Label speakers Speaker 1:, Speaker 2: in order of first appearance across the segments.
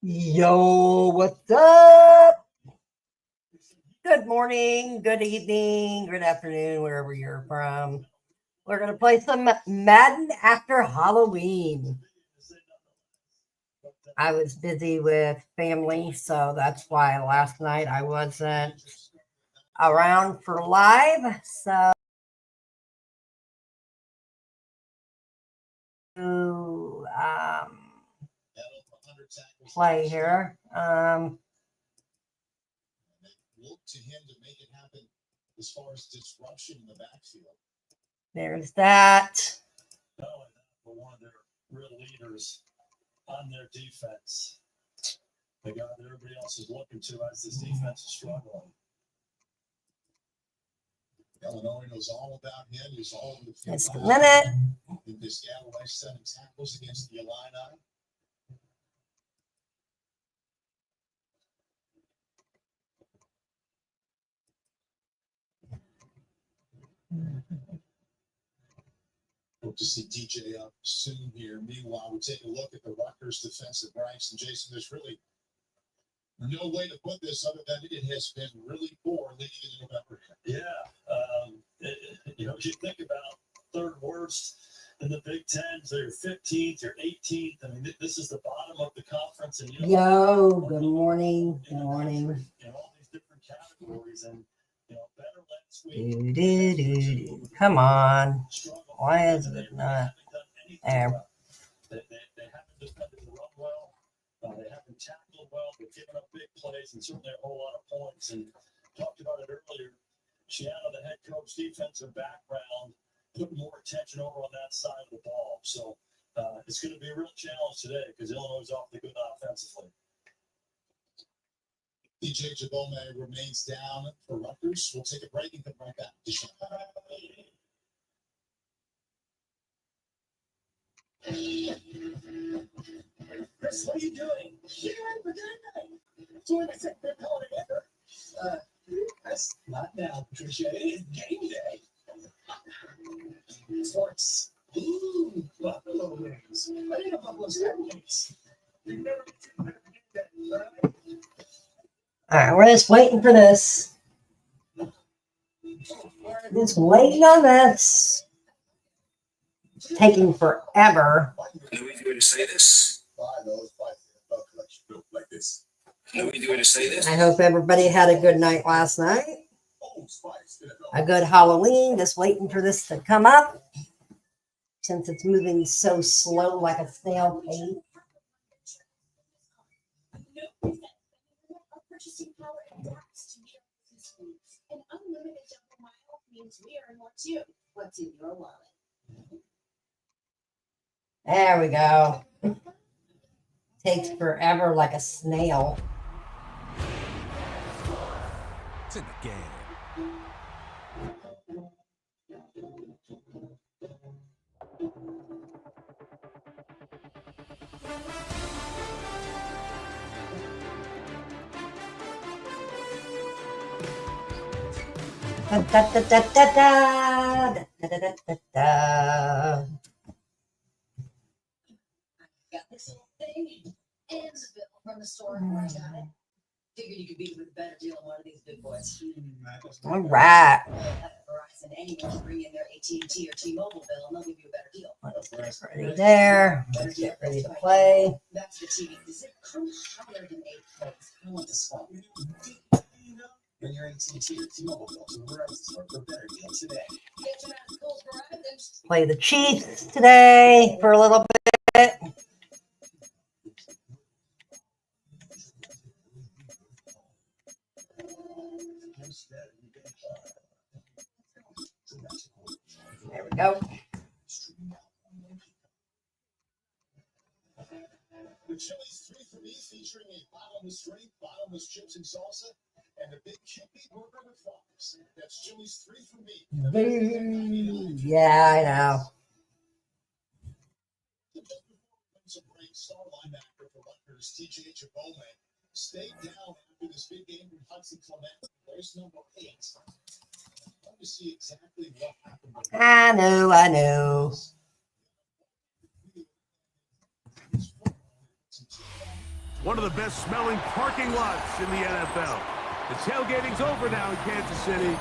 Speaker 1: Yo, what's up? Good morning, good evening, good afternoon, wherever you're from. We're going to play some Madden after Halloween. I was busy with family, so that's why last night I wasn't around for live. So, play here. Look to him to make it happen as far as disruption in the backfield. There's that.
Speaker 2: For one of their real leaders on their defense. The guy that everybody else is looking to as this defense is struggling.
Speaker 3: Illinois knows all about him. He's all in the field.
Speaker 1: Just a minute.
Speaker 3: In this Galloway 7 tackles against the Illini. Hope to see DJ up soon here. Meanwhile, we take a look at the Rutgers defensive ranks. And Jason, there's really no way to put this other than it has been really poor leading into November.
Speaker 2: Yeah. You think about third worst in the Big Ten. So you're 15th, you're 18th. I mean, this is the bottom of the conference. And
Speaker 1: Yo, good morning. Good morning.
Speaker 2: All these different categories and better last
Speaker 1: week. Come on. Why is it not there?
Speaker 2: They haven't defended the run well. They haven't tackled well. They've given up big plays and certainly a whole lot of points. And talked about it earlier. Shiano, the head coach, defensive background, putting more attention over on that side of the ball. So it's going to be a real challenge today because Illinois is off the good offensively.
Speaker 3: DJ Jabome remains down for Rutgers. We'll take a break and come right back.
Speaker 4: Chris, what are you doing? Here for good night. So when I said they're calling it ever. That's not now, Patricia. It is game day. Sports. Ooh, Buffalo wings. I need a Buffalo Star wings. You've never been that, right?
Speaker 1: All right, we're just waiting for this. Just waiting on this. Taking forever.
Speaker 5: Are we doing to say this? Are we doing to say this?
Speaker 1: I hope everybody had a good night last night. A good Halloween. Just waiting for this to come up. Since it's moving so slow like a snail pace.
Speaker 6: Purchasing power adapts to your business needs. An unlimited double mile means we earn more too. What's in your wallet?
Speaker 1: There we go. Takes forever like a snail.
Speaker 7: It's in the game.
Speaker 1: Da, da, da, da, da, da, da, da, da, da.
Speaker 6: Got this little thing and a bill from the store where I got it. Figured you could beat it with a better deal on one of these big boys.
Speaker 1: All right.
Speaker 6: Verizon, anyone can bring in their AT&T or T-Mobile bill and they'll give you a better deal.
Speaker 1: Let's get ready there. Let's get ready to play.
Speaker 6: That's the TV. Does it come higher than 8 plays? I want this one.
Speaker 4: When your AT&T or T-Mobile bills are Verizon for a better deal today.
Speaker 6: Get your ass calls Verizon.
Speaker 1: Play the Chiefs today for a little bit. There we go.
Speaker 3: The Chili's 3 for Me featuring a bottomless drink, bottomless chips and salsa, and a big chickpea burger with fries. That's Chili's 3 for Me.
Speaker 1: Yeah, I know.
Speaker 3: Star linebacker for Rutgers, TJ Jabome, stayed down after this big game from Hudson Clement. There's number 8. Love to see exactly what happened.
Speaker 1: I know.
Speaker 7: one of the best smelling parking lots in the NFL. The tailgating's over now in Kansas City.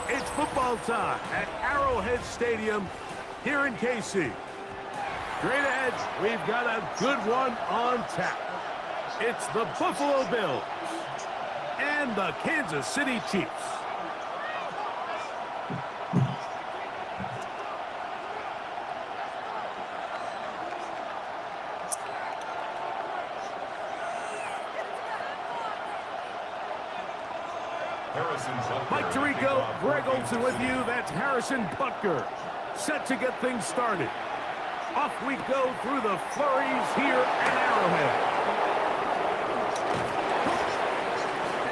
Speaker 7: It's football time at Arrowhead Stadium here in KC. Straight ahead, we've got a good one on tap. It's the Buffalo Bills and the Kansas City Chiefs. Mike Tirico, Greg Olson with you. That's Harrison Butker. Set to get things started. Off we go through the flurries here at Arrowhead.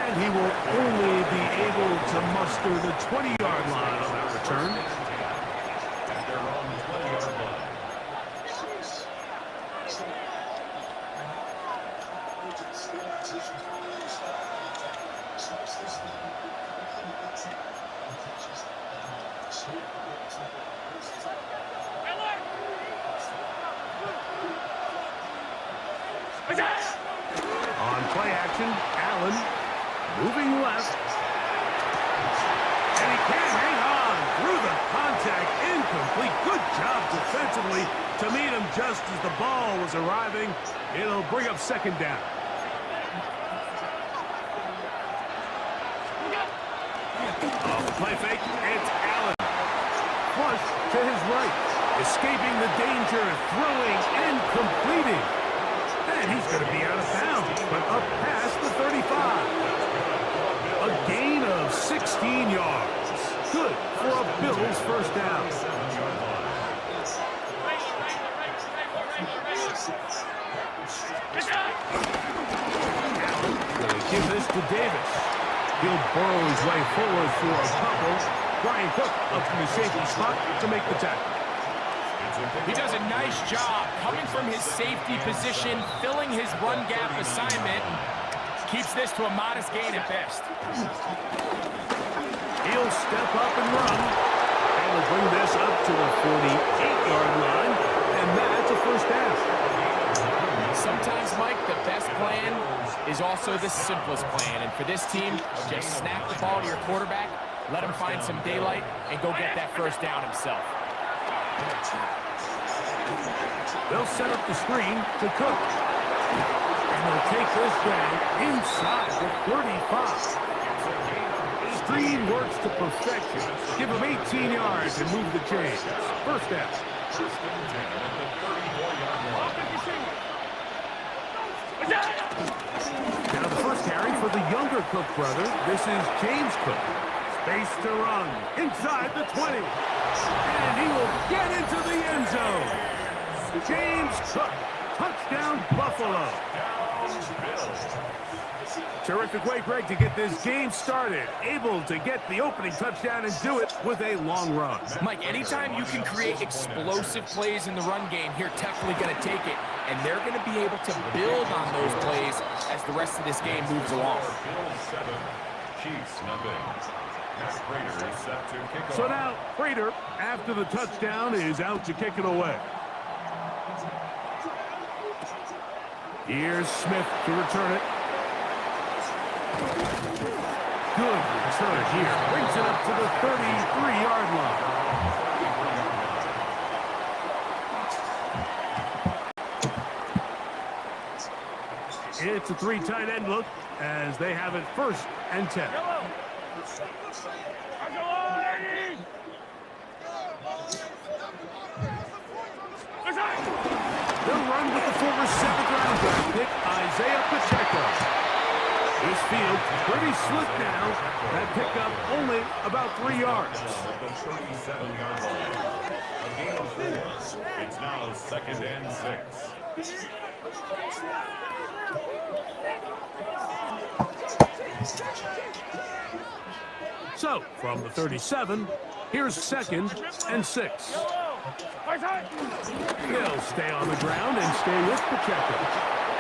Speaker 7: And he will only be able to muster the 20-yard line on that return. On play action, Allen moving left. And he can't hang on through the contact. Incomplete. Good job defensively to meet him just as the ball was arriving. It'll bring up second down. Off the play fake, it's Allen. Flush to his right. Escaping the danger, throwing and completing. And he's going to be out of bounds, but up past the 35. A gain of 16 yards. Good for a Bills first down. Allen going to give this to Davis. He'll burrow his way forward for a couple. Brian Cook up from the safety spot to make the tackle.
Speaker 8: He does a nice job coming from his safety position, filling his run gap assignment, keeps this to a modest gain at best.
Speaker 7: He'll step up and run, and will bring this up to the 48-yard line, and that's a first down.
Speaker 8: Sometimes, Mike, the best plan is also the simplest plan, and for this team, just snap the ball to your quarterback, let him find some daylight, and go get that first down himself.
Speaker 7: They'll set up the screen to Cook. And they'll take this down inside the 35. Screen works to perfection. Give him 18 yards and move the chains. First down. Now the first carry for the younger Cook brother. This is James Cook. Space to run inside the 20. And he will get into the end zone. James Cook, touchdown Buffalo. Terrific way, Greg, to get this game started. Able to get the opening touchdown and do it with a long run.
Speaker 8: Mike, anytime you can create explosive plays in the run game, you're definitely going to take it. And they're going to be able to build on those plays as the rest of this game moves along.
Speaker 7: So now, Prater, after the touchdown, is out to kick it away. Here's Smith to return it. Good return here. Brings it up to the 33-yard line. It's a three tight end look as they have it first and 10. They'll run with the former 7th-round draft pick, Isaiah Pacheco. This field pretty slick now. That pickup only about 3 yards.
Speaker 9: A gain of 4. It's now 2nd and 6.
Speaker 7: So, from the 37, here's 2nd and 6. He'll stay on the ground and stay with Pacheco.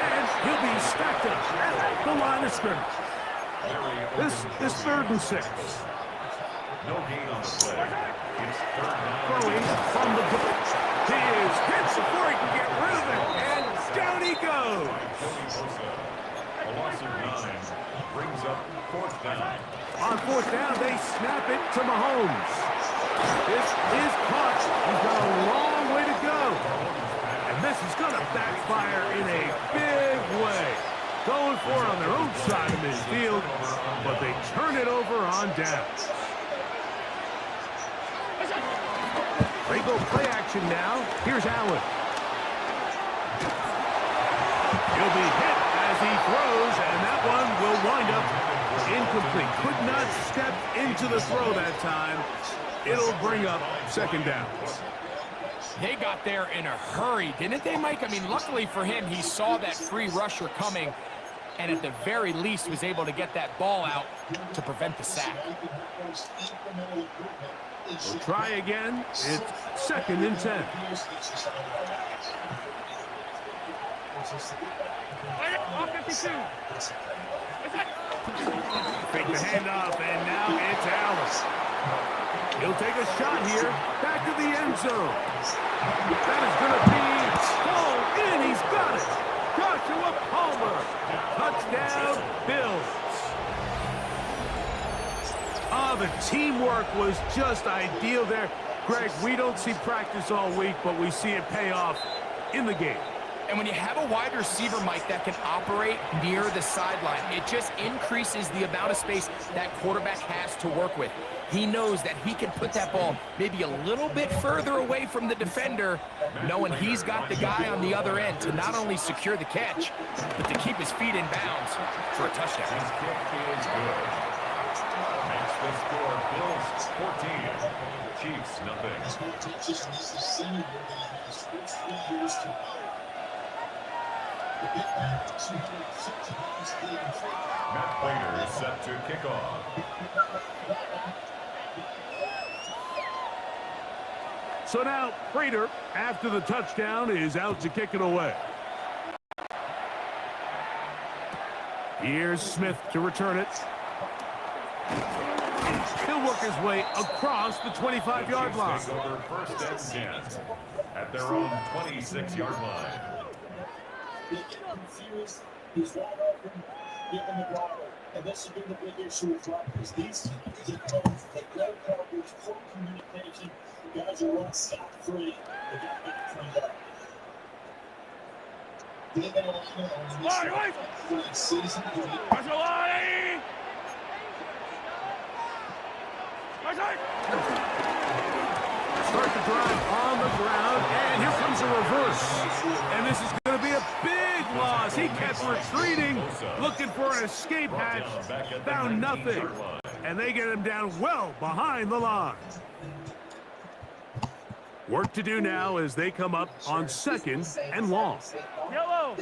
Speaker 7: And he'll be stacked up at the line of scrimmage. This is 3rd and 6.
Speaker 9: No gain on the play. It's 3rd down.
Speaker 7: Throwing from the book. He is hit before he can get rid of it. And down he goes.
Speaker 9: A loss of 9 brings up 4th down.
Speaker 7: On 4th down, they snap it to Mahomes. This is caught. He's got a long way to go. And this is going to backfire in a big way. Going for it on their own side of midfield, but they turn it over on downs. They go play action now. Here's Allen. He'll be hit as he throws, and that one will wind up incomplete. Could not step into the throw that time. It'll bring up 2nd down.
Speaker 8: They got there in a hurry, didn't they, Mike? I mean, luckily for him, he saw that free rusher coming, and at the very least was able to get that ball out to prevent the sack.
Speaker 7: We'll try again. It's 2nd and 10. Fake the handoff, and now it's Alice. He'll take a shot here. Back to the end zone. That is going to be pulled in. He's got it. Joshua Palmer. Touchdown, Bills. The teamwork was just ideal there. Greg, we don't see practice all week, but we see it pay off in the game.
Speaker 8: And when you have a wide receiver, Mike, that can operate near the sideline, it just increases the amount of space that quarterback has to work with. He knows that he can put that ball maybe a little bit further away from the defender, knowing he's got the guy on the other end to not only secure the catch, but to keep his feet in bounds for a touchdown.
Speaker 9: His kick is good. Makes the score Bills 14, Chiefs nothing. Matt Prater is set to kick off.
Speaker 7: So now Prater, after the touchdown, is out to kick it away. Here's Smith to return it. He'll work his way across the 25-yard line.
Speaker 9: Over 1st and 10 at their own 26-yard line.
Speaker 2: He's wide open, give him the ball. And this has been the big issue with Rutgers. These teams at home, they go coverage, poor communication. Guys are run scot-free. They got to get it cleaned up. David Allen on this season.
Speaker 7: Start the drive on the ground, and here comes a reverse. And this is going to be a big loss. He kept retreating, looking for an escape hatch, found nothing. And they get him down well behind the line. Work to do now as they come up on 2nd and long.
Speaker 4: Yellow!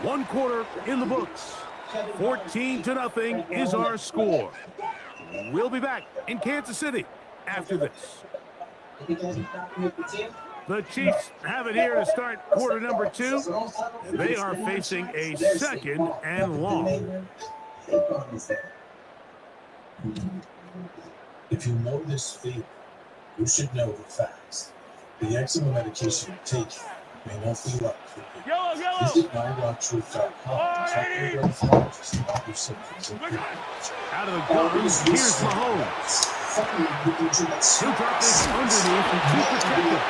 Speaker 7: One quarter in the books. 14-0 is our score. We'll be back in Kansas City after this. The Chiefs have it here to start quarter number 2. They are facing a 2nd and long.
Speaker 2: If you know this feeling, you should know the facts. The eczema medication you take may not feel up for you. Visit MyRockTruth.com to talk to your dermatologist about your symptoms and treatment.
Speaker 7: Out of the guns, here's Mahomes. He'll drop this underneath and keep protected.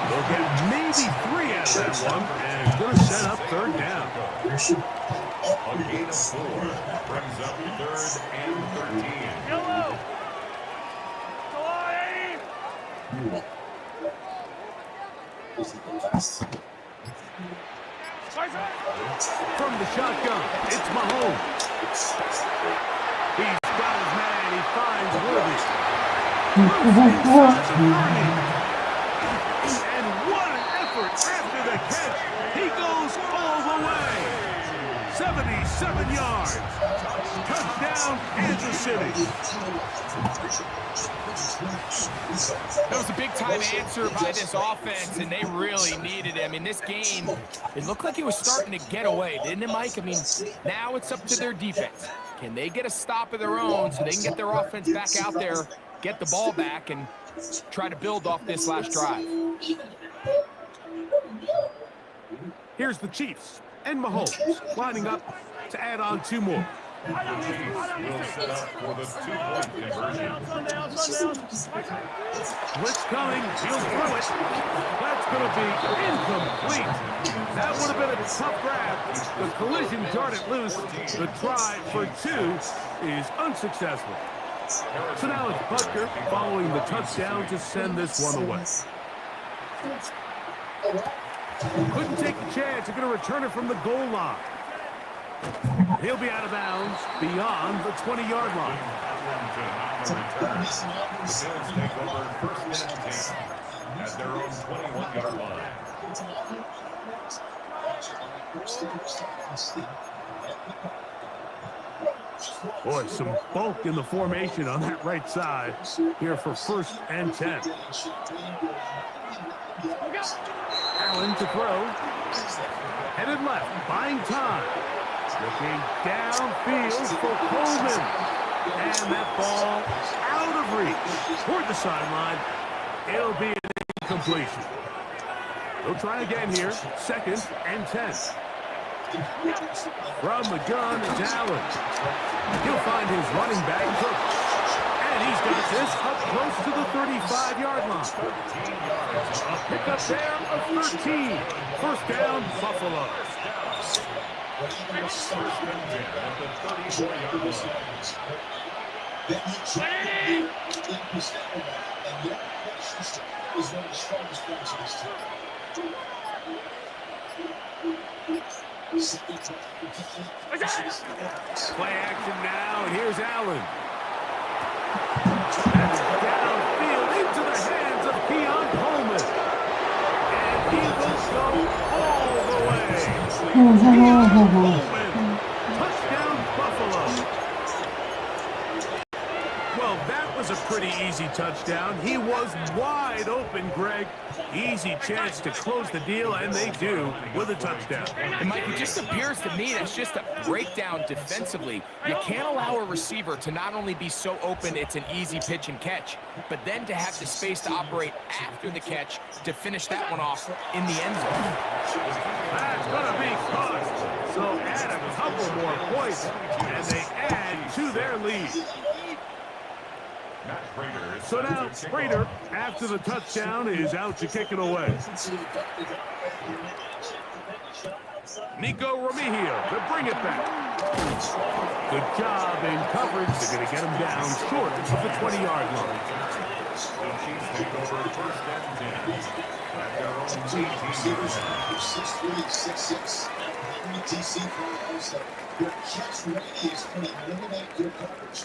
Speaker 7: They'll get maybe 3 out of that one, and it's going to set up 3rd down.
Speaker 9: A gain of 4 brings up 3rd and 13.
Speaker 4: Yellow!
Speaker 7: From the shotgun, it's Mahomes. He's got his man. He finds Worthy. And what an effort after the catch. He goes all the way. 77 yards. Touchdown, Kansas City.
Speaker 8: That was a big-time answer by this offense, and they really needed him. In this game, it looked like he was starting to get away, didn't it, Mike? I mean, now it's up to their defense. Can they get a stop of their own so they can get their offense back out there, get the ball back, and try to build off this last drive?
Speaker 7: Here's the Chiefs and Mahomes lining up to add on 2 more.
Speaker 9: The Chiefs will set up for the 2-point conversion.
Speaker 7: Blitz coming, he'll throw it. That's going to be incomplete. That would have been a tough grab. The collision darted loose. The try for 2 is unsuccessful. So now it's Butker following the touchdown to send this one away. Couldn't take the chance. They're going to return it from the goal line. He'll be out of bounds beyond the 20-yard line.
Speaker 9: The Bills take over first and 10 at their own 21-yard line.
Speaker 7: Boy, some bulk in the formation on that right side here for first and 10. Allen to throw. Headed left, buying time. Looking downfield for Coleman. And that ball out of reach toward the sideline. It'll be an incompletion. They'll try again here. Second and 10. From the gun is Allen. He'll find his running back Cook. And he's got this up close to the 35-yard line. A pickup there of 13. First down, Buffalo. Play action now, and here's Allen. Downfield into the hands of Keon Coleman. And he will go all the way. Keon Coleman. Touchdown, Buffalo. Well, that was a pretty easy touchdown. He was wide open, Greg. Easy chance to close the deal, and they do with a touchdown.
Speaker 8: And Mike, it just appears to me that's just a breakdown defensively. You can't allow a receiver to not only be so open it's an easy pitch and catch, but then to have the space to operate after the catch to finish that one off in the end zone.
Speaker 7: That's going to be caught. So add a couple more points, and they add to their lead. So now Prater, after the touchdown, is out to kick it away. Nico Remigio to bring it back. Good job in coverage. They're going to get him down short of the 20-yard line.
Speaker 9: The Chiefs take over first and 10 at their own 18-yard line.
Speaker 3: 6'3", 6'6". Their catch radius can eliminate good coverage.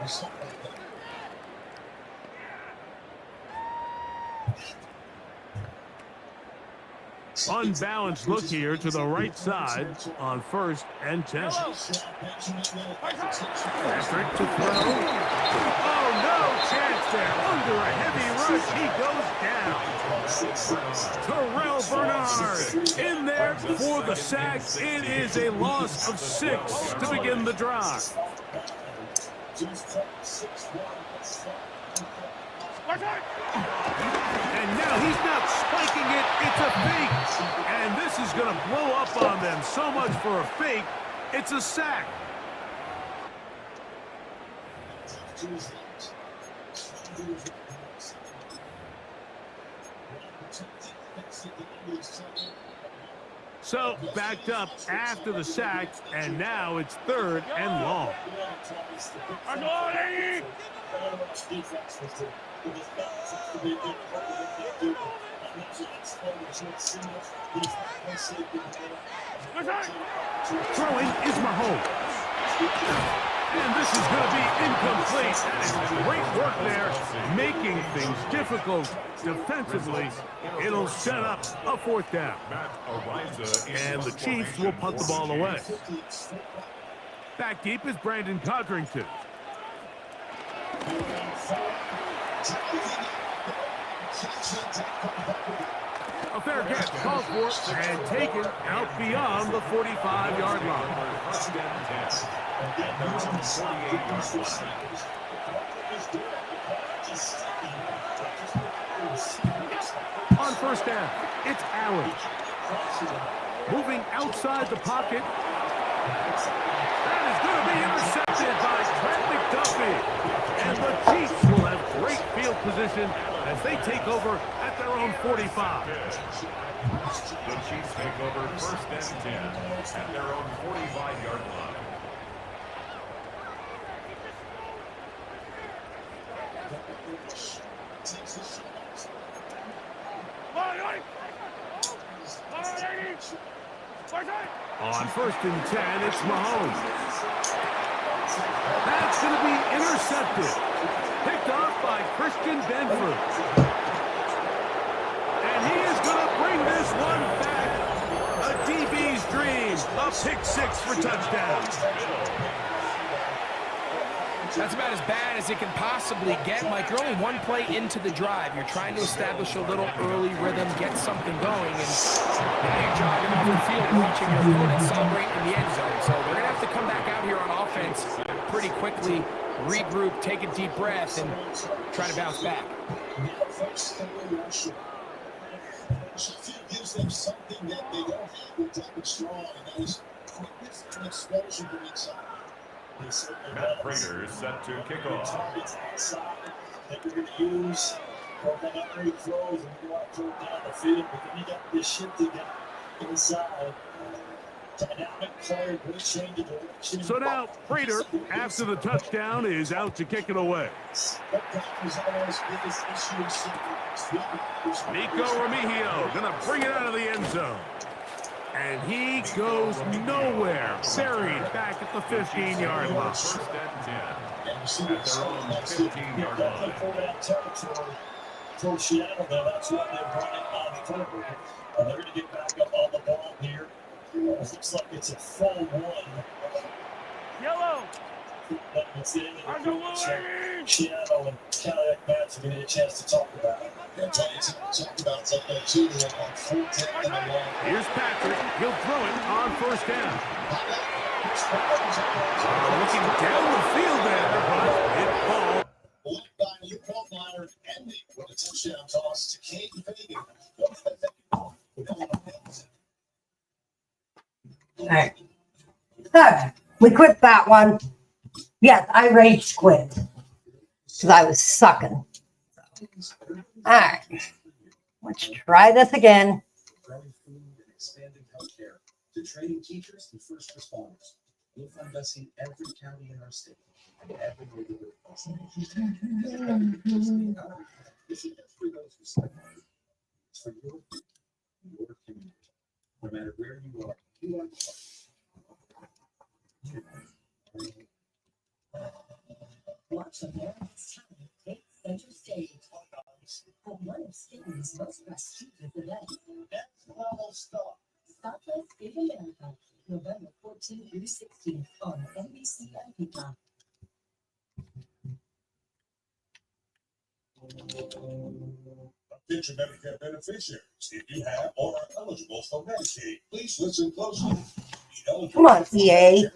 Speaker 3: Or something like that.
Speaker 7: Unbalanced look here to the right side on first and 10. Patrick to throw. Oh, no chance there. Under a heavy rush, he goes down. Terrell Bernard in there for the sack. It is a loss of 6 to begin the drive. And now he's not spiking it, it's a fake. And this is going to blow up on them. So much for a fake, it's a sack. So backed up after the sack, and now it's third and long. Throwing is Mahomes. And this is going to be incomplete. That is great work there, making things difficult defensively. It'll set up a fourth down. And the Chiefs will punt the ball away. Back deep is Brandon Codrington. A fair catch called for and taken out beyond the 45-yard line. On first down. It's Allen. Moving outside the pocket. That is going to be intercepted by Trent McDuffie. And the Chiefs will have great field position as they take over at their own 45.
Speaker 9: The Chiefs take over first and 10 at their own 45-yard line.
Speaker 7: On first and 10, it's Mahomes. That's going to be intercepted. Picked off by Christian Benford. And he is going to bring this one back. A DB's dream. A pick six for touchdown.
Speaker 8: That's about as bad as it can possibly get, Mike. You're only one play into the drive. You're trying to establish a little early rhythm, get something going, and now you're jogging off the field and watching your opponent celebrate in the end zone. So they're going to have to come back out here on offense pretty quickly, regroup, take a deep breath, and try to bounce back.
Speaker 3: Gives them something that they don't have with Devin Strong, and that is quickness and explosion from inside.
Speaker 9: Matt Prater is set to kick off.
Speaker 2: That we're going to use for dynamic throws, and we want to throw down the field, but then you got this shift to get inside. Dynamic play, great change of direction.
Speaker 7: So now, Prater, after the touchdown, is out to kick it away. Nico Remigio going to bring it out of the end zone. And he goes nowhere. Buried back at the 15-yard line.
Speaker 9: First and 10 at their own 15-yard line.
Speaker 2: For Seattle, though, that's why they're running on forward. And they're going to get back up on the ball here. It looks like it's a full one.
Speaker 7: Yellow.
Speaker 2: It's the end of the Seattle and Cadillac Mats are going to get a chance to talk about it.
Speaker 3: Talk about something too on 4-10 and the long.
Speaker 7: Here's Patrick. He'll throw it on first down. Looking down the field there, but it falls.
Speaker 3: Led by Luke Altmaier ending with a touchdown toss to Kane Fagan.
Speaker 1: All right. So, we quit that one. Yes, I rage quit because I was sucking. All right. Let's try this again.
Speaker 4: Growing food and expanding healthcare to training teachers and first responders. You'll find us in every county in our state. Every neighborhood. This is for those who step out. It's for your community. No matter where you are, you are
Speaker 6: Watch America's Talent take center stage at one of Sydney's most prestigious events. Stop-Less Big America, November 14th through 16th on NBC and Peacock.
Speaker 3: Attention Medicare beneficiaries, if you have or are eligible for Medicaid, please listen closely.
Speaker 1: Come on, EA.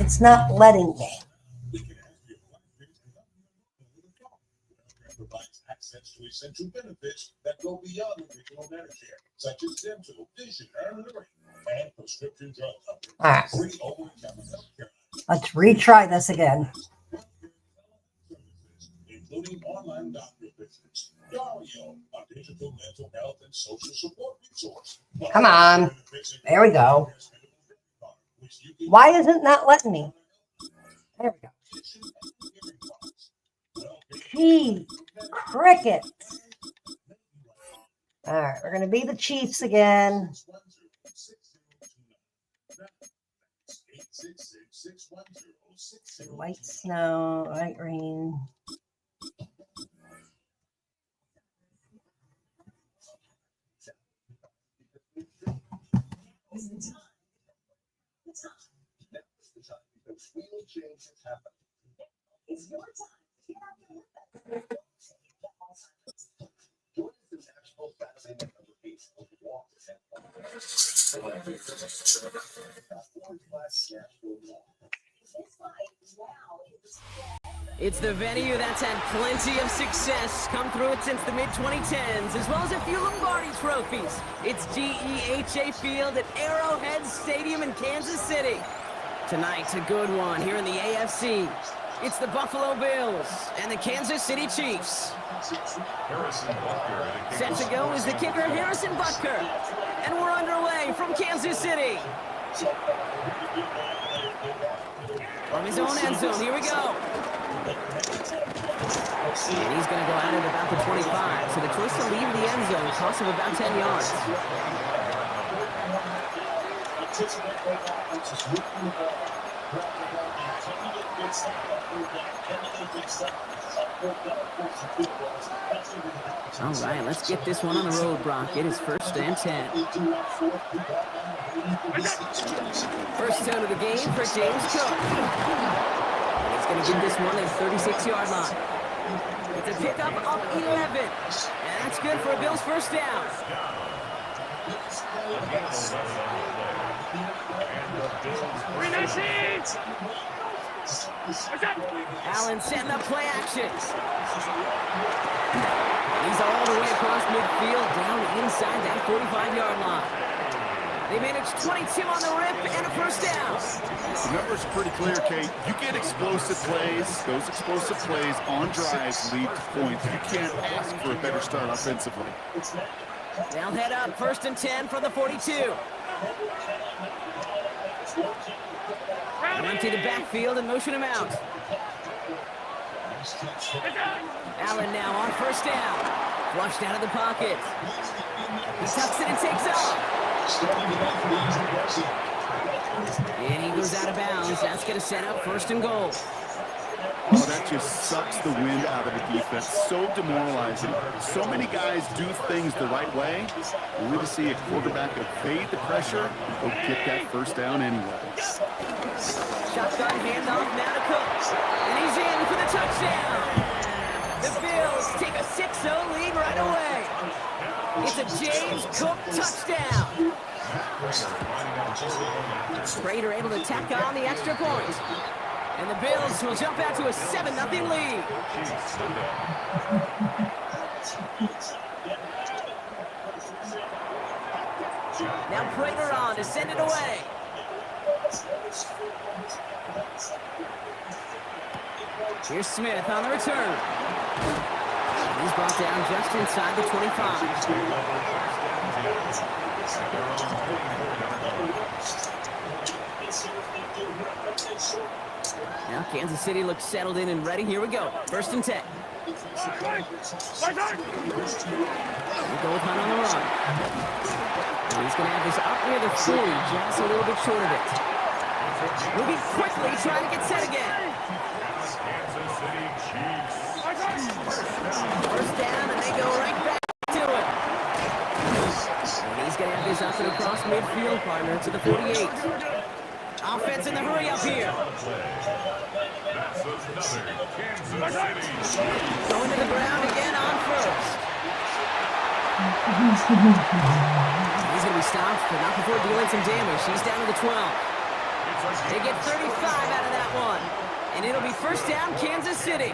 Speaker 1: It's not letting me.
Speaker 3: Provides access to essential benefits that go beyond original Medicare, such as dental, vision, and hearing, and prescription drug coverage.
Speaker 1: All right.
Speaker 3: Free over-the-counter healthcare,
Speaker 1: Let's retry this again.
Speaker 3: including online doctor visits. Dario, a digital mental health and social support resource.
Speaker 1: Come on. There we go. Why isn't that letting me? There we go. Gee, crickets. All right, we're going to be the Chiefs again. White snow, light rain.
Speaker 6: It's your time. This fight now is
Speaker 10: It's the venue that's had plenty of success come through it since the mid-2010s, as well as a few Lombardi trophies. It's GEHA Field at Arrowhead Stadium in Kansas City. Tonight's a good one here in the AFC. It's the Buffalo Bills and the Kansas City Chiefs. Set to go is the kicker, Harrison Butker. And we're underway from Kansas City. From his own end zone, here we go. And he's going to go out at about the 25, so the choice to leave the end zone costs him about 10 yards. All right, let's get this one on the road, Brock. It is 1st and 10. First down of the game for James Cook. And he's going to get this one at the 36-yard line. It's a pickup of 11. And that's good for a Bills first down. Allen setting up play action. And he's all the way across midfield, down inside that 45-yard line. They managed 22 on the rip and a first down.
Speaker 11: The numbers are pretty clear, Kate. You get explosive plays. Those explosive plays on drives lead to points. You can't ask for a better start offensively.
Speaker 10: They'll head up 1st and 10 from the 42. Empty the backfield and motion him out. Allen now on 1st down. Flushed out of the pocket. He tucks it and takes off. And he goes out of bounds. That's going to set up 1st and goal.
Speaker 11: Oh, that just sucks the wind out of the defense. So demoralizing. So many guys do things the right way, only to see a quarterback evade the pressure and go get that first down anyway.
Speaker 10: Shotgun handoff now to Cook. And he's in for the touchdown. The Bills take a 6-0 lead right away. It's a James Cook touchdown. Prater able to tack on the extra point. And the Bills will jump out to a 7-0 lead. Now Prater on to send it away. Here's Smith on the return. He's brought down just inside the 25. Now Kansas City looks settled in and ready. Here we go. 1st and 10. We go with Hunt on the run. And he's going to have this up near the 40, just a little bit short of it. Moving quickly, trying to get set again. First down, and they go right back to it. And he's going to have this up and across midfield, partner, to the 48. Offense in the hurry up here. Going to the ground again on 1st. He's going to be stopped, but not before dealing some damage. He's down to the 12. They get 35 out of that one. And it'll be 1st down, Kansas City.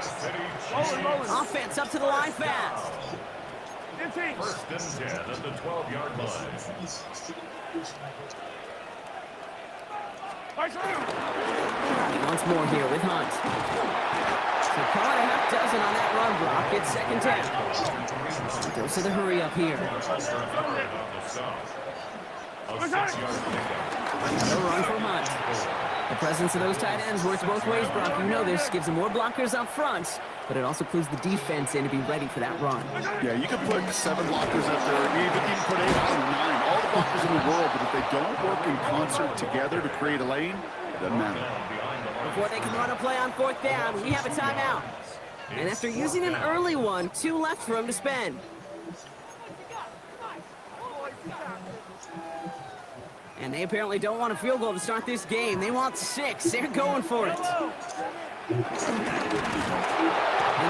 Speaker 10: Offense up to the line fast.
Speaker 9: 1st and 10 at the 12-yard line.
Speaker 10: Once more here with Hunt. So call it a half dozen on that run block. It's 2nd down. Goes to the hurry up here. Another run for Hunt. The presence of those tight ends works both ways, Brock. You know this. Gives them more blockers up front, but it also clues the defense in to be ready for that run.
Speaker 11: Yeah, you can put 7 blockers up there, even put 8 or 9, all the blockers in the world, but if they don't work in concert together to create a lane, it doesn't matter.
Speaker 10: Before they can run a play on 4th down, we have a timeout. And after using an early one, 2 left for him to spend. And they apparently don't want a field goal to start this game. They want 6. They're going for it. And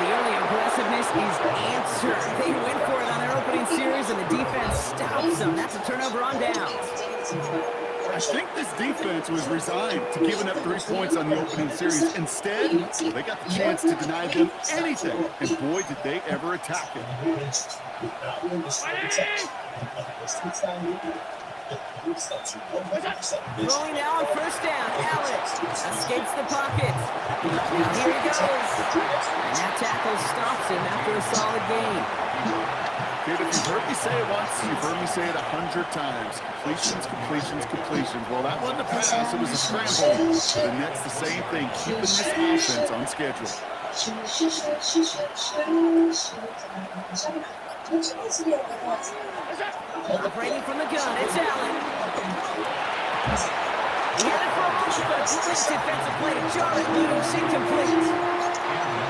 Speaker 10: the early aggressiveness is answered. They went for it on their opening series, and the defense stops them. That's a turnover on downs.
Speaker 11: I think this defense was resigned to giving up 3 points on the opening series. Instead, they got the chance to deny them anything, and boy, did they ever attack it.
Speaker 10: Rolling now on first down. Allen escapes the pocket. Now here he goes. And that tackle stops him after a solid gain.
Speaker 11: Dude, if you've heard me say it once, you've heard me say it 100 times. Completions, completions, completions. Well, that wasn't a pass, it was a scramble. The next, the same thing, keeping this offense on schedule.
Speaker 10: Operating from the gun, it's Allen. He had it for a moment, but a quick defensive play to Jarrett loose, incomplete.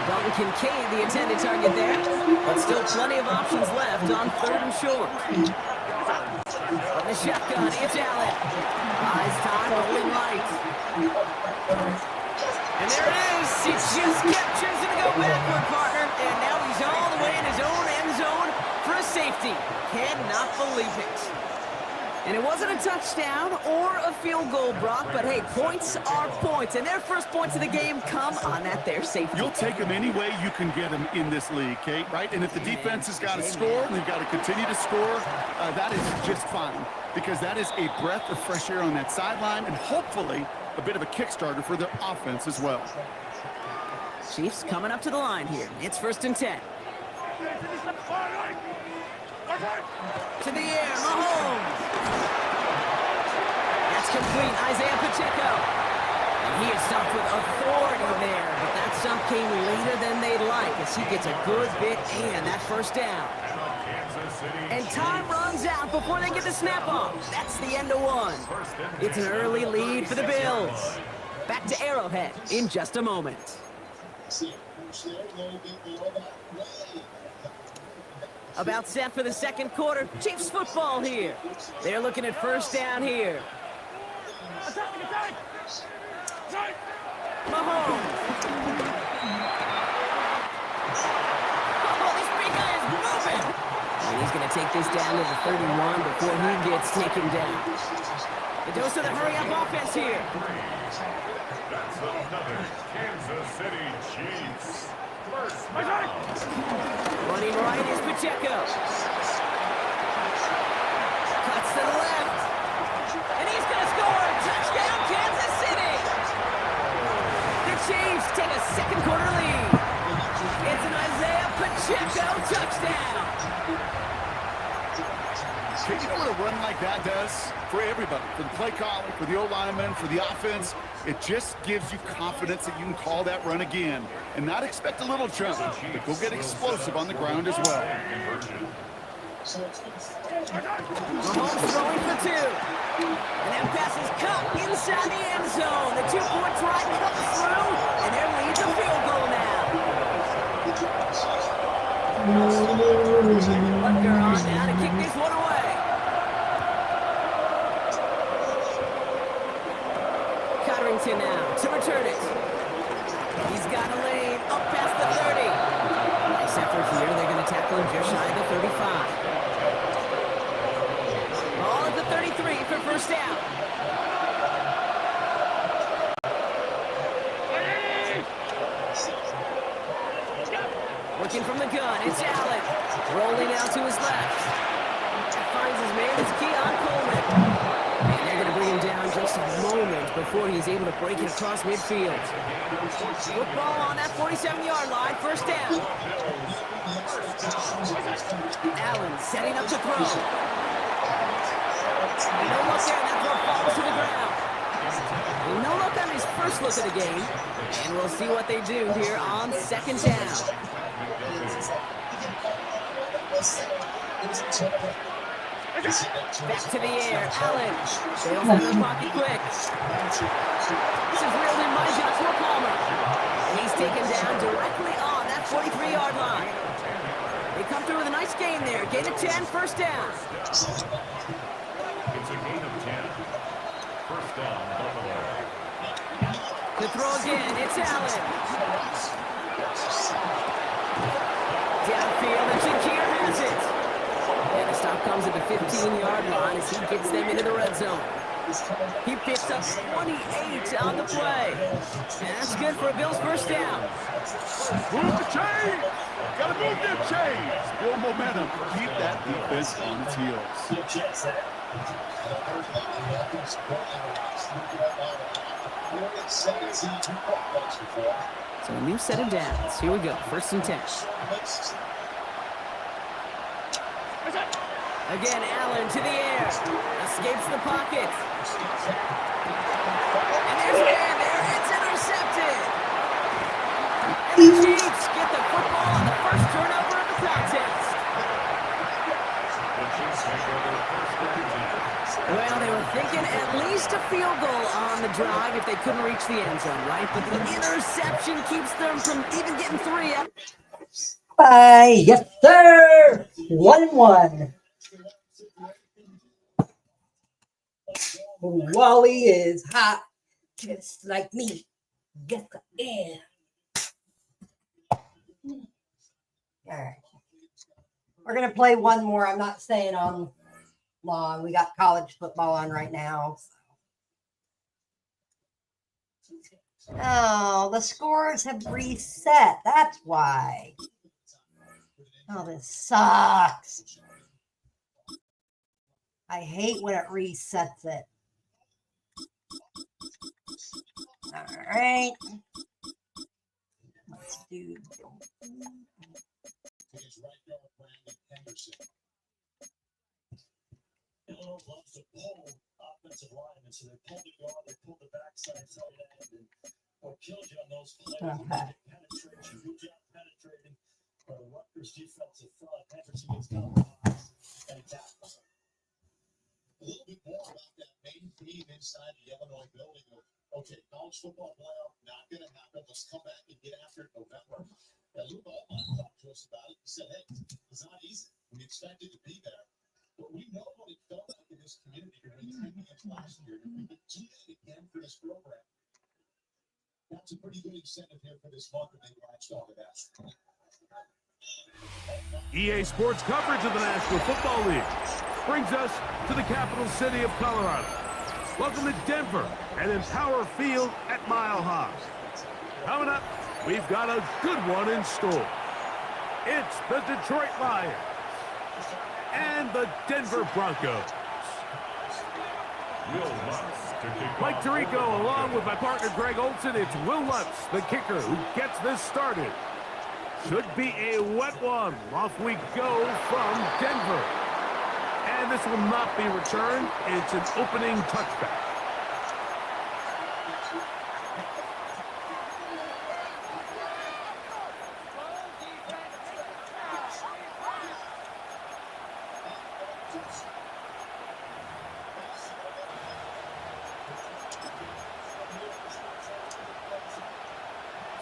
Speaker 10: Dalton Kincaid, the intended target there, but still plenty of options left on 3rd and short. From the shotgun, it's Allen. Eyes time, rolling right. And there it is. He just kept choosing to go backward, partner. And now he's all the way in his own end zone for a safety. Cannot believe it. And it wasn't a touchdown or a field goal, Brock, but hey, points are points. And their first points of the game come on that there safety.
Speaker 11: You'll take them any way you can get them in this league, Kate, right? And if the defense has got to score and they've got to continue to score, that is just fine. Because that is a breath of fresh air on that sideline and hopefully a bit of a kickstarter for their offense as well.
Speaker 10: Chiefs coming up to the line here. It's 1st and 10. To the air, Mahomes. That's complete, Isaiah Pacheco. And he is stopped with authority there, but that stop came later than they'd like as he gets a good bit and that first down. And time runs out before they get the snap off. That's the end of one. It's an early lead for the Bills. Back to Arrowhead in just a moment. About set for the second quarter. Chiefs football here. They're looking at first down here. Mahomes. Oh, this big guy is moving. And he's going to take this down to the 31 before he gets taken down. The dose of the hurry-up offense here.
Speaker 9: That's another Kansas City Chiefs.
Speaker 10: Running right is Pacheco. Cuts to the left. And he's going to score. Touchdown, Kansas City. The Chiefs take a second quarter lead. It's an Isaiah Pacheco touchdown.
Speaker 11: Hey, you know what a run like that does for everybody, for the play caller, for the O-lineman, for the offense? It just gives you confidence that you can call that run again and not expect a little jump, but go get explosive on the ground as well.
Speaker 10: Mahomes throwing for 2. And that pass is cut inside the end zone. The 2-point try comes through, and their lead's a field goal now. Butker on now to kick this one away. Cotterington now to return it. He's got a lane up past the 30. Nice effort here. They're going to tackle him just shy of the 35. Ball at the 33 for first down. Looking from the gun, it's Allen. Rolling out to his left. Finds his man, it's Keon Coleman. And they're going to bring him down just a moment before he's able to break it across midfield. Football on that 47-yard line, first down. Allen setting up to throw. And no look there, that throw falls to the ground. And no look on his first look of the game. And we'll see what they do here on second down. Back to the air, Allen. Sails out of the pocket quick. This is reeled in by Joshua Palmer. And he's taken down directly on that 43-yard line. They come through with a nice gain there. Gain of 10, first down.
Speaker 9: It's a gain of 10. First down, Buffalo.
Speaker 10: To throw again, it's Allen. Downfield, and Shakir has it. And the stop comes at the 15-yard line as he gets them into the red zone. He picks up 28 on the play. That's good for a Bills first down.
Speaker 11: Move the chains! Gotta move them chains! Build momentum. Keep that defense on its heels.
Speaker 10: So a new set of downs. Here we go. 1st and 10. Again, Allen to the air. Escapes the pocket. And there's man there. It's intercepted. And the Chiefs get the football on the first turnover of the contest. Well, they were thinking at least a field goal on the drive if they couldn't reach the end zone, right? But the interception keeps them from even getting 3.
Speaker 1: Bye. Yes, sir. 1-1. Wally is hot, just like me. Yes, I am. All right. We're going to play one more. I'm not staying on long. We got college football on right now. Oh, the scores have reset. That's why. Oh, this sucks. I hate when it resets it. All right. Let's do.
Speaker 2: Illinois loves to pull offensive linemen, so they pull the guard, they pull the backside tight end, and what kills you on those plays is penetration. Good job penetrating for the Rutgers defensive front. Henderson gets down the box and he tackles.
Speaker 3: A little bit more about that main theme inside the Illinois building of, okay, college football playoff, not going to happen. Let's come back and get after it in November. Now, Lou Ballman talked to us about it. He said, hey, it's not easy. We expected to be there. But we know what it felt like in this community to win 3 games last year. If we could do that again for this program, that's a pretty good incentive here for this month, and they latched on to that.
Speaker 7: EA Sports coverage of the National Football League brings us to the capital city of Colorado. Welcome to Denver and Empower Field at Mile High. Coming up, we've got a good one in store. It's the Detroit Lions and the Denver Broncos. Mike Tirico, along with my partner Greg Olson, it's Will Lutz, the kicker, who gets this started. Should be a wet one. Off we go from Denver. And this will not be returned. It's an opening touchback.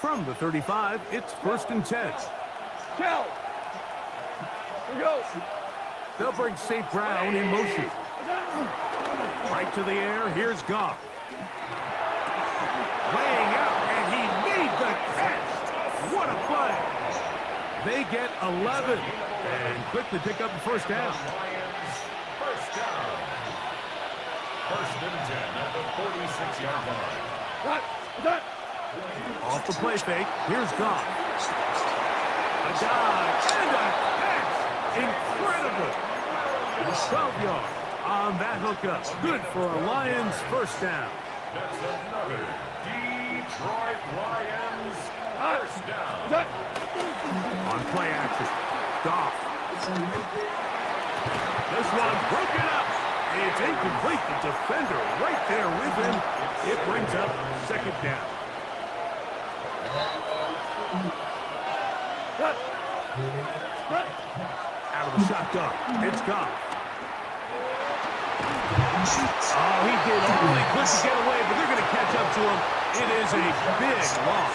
Speaker 7: From the 35, it's 1st and 10.
Speaker 4: Cal! Here goes.
Speaker 7: They'll bring St. Brown in motion. Right to the air, here's Goff. Laying out, and he made the catch. What a play. They get 11 and quickly pick up the first down.
Speaker 9: First down. 1st and 10 at the 46-yard line.
Speaker 4: That.
Speaker 7: Off the play fake, here's Goff. A dive and a catch. Incredible. 12 yards on that hookup. Good for a Lions first down.
Speaker 9: That's another Detroit Lions first down.
Speaker 7: On play action, Goff. This one broken up. It's incomplete. The defender right there with him. It brings up 2nd down. Out of the shotgun, it's Goff. Oh, he did all he could to get away, but they're going to catch up to him. It is a big loss.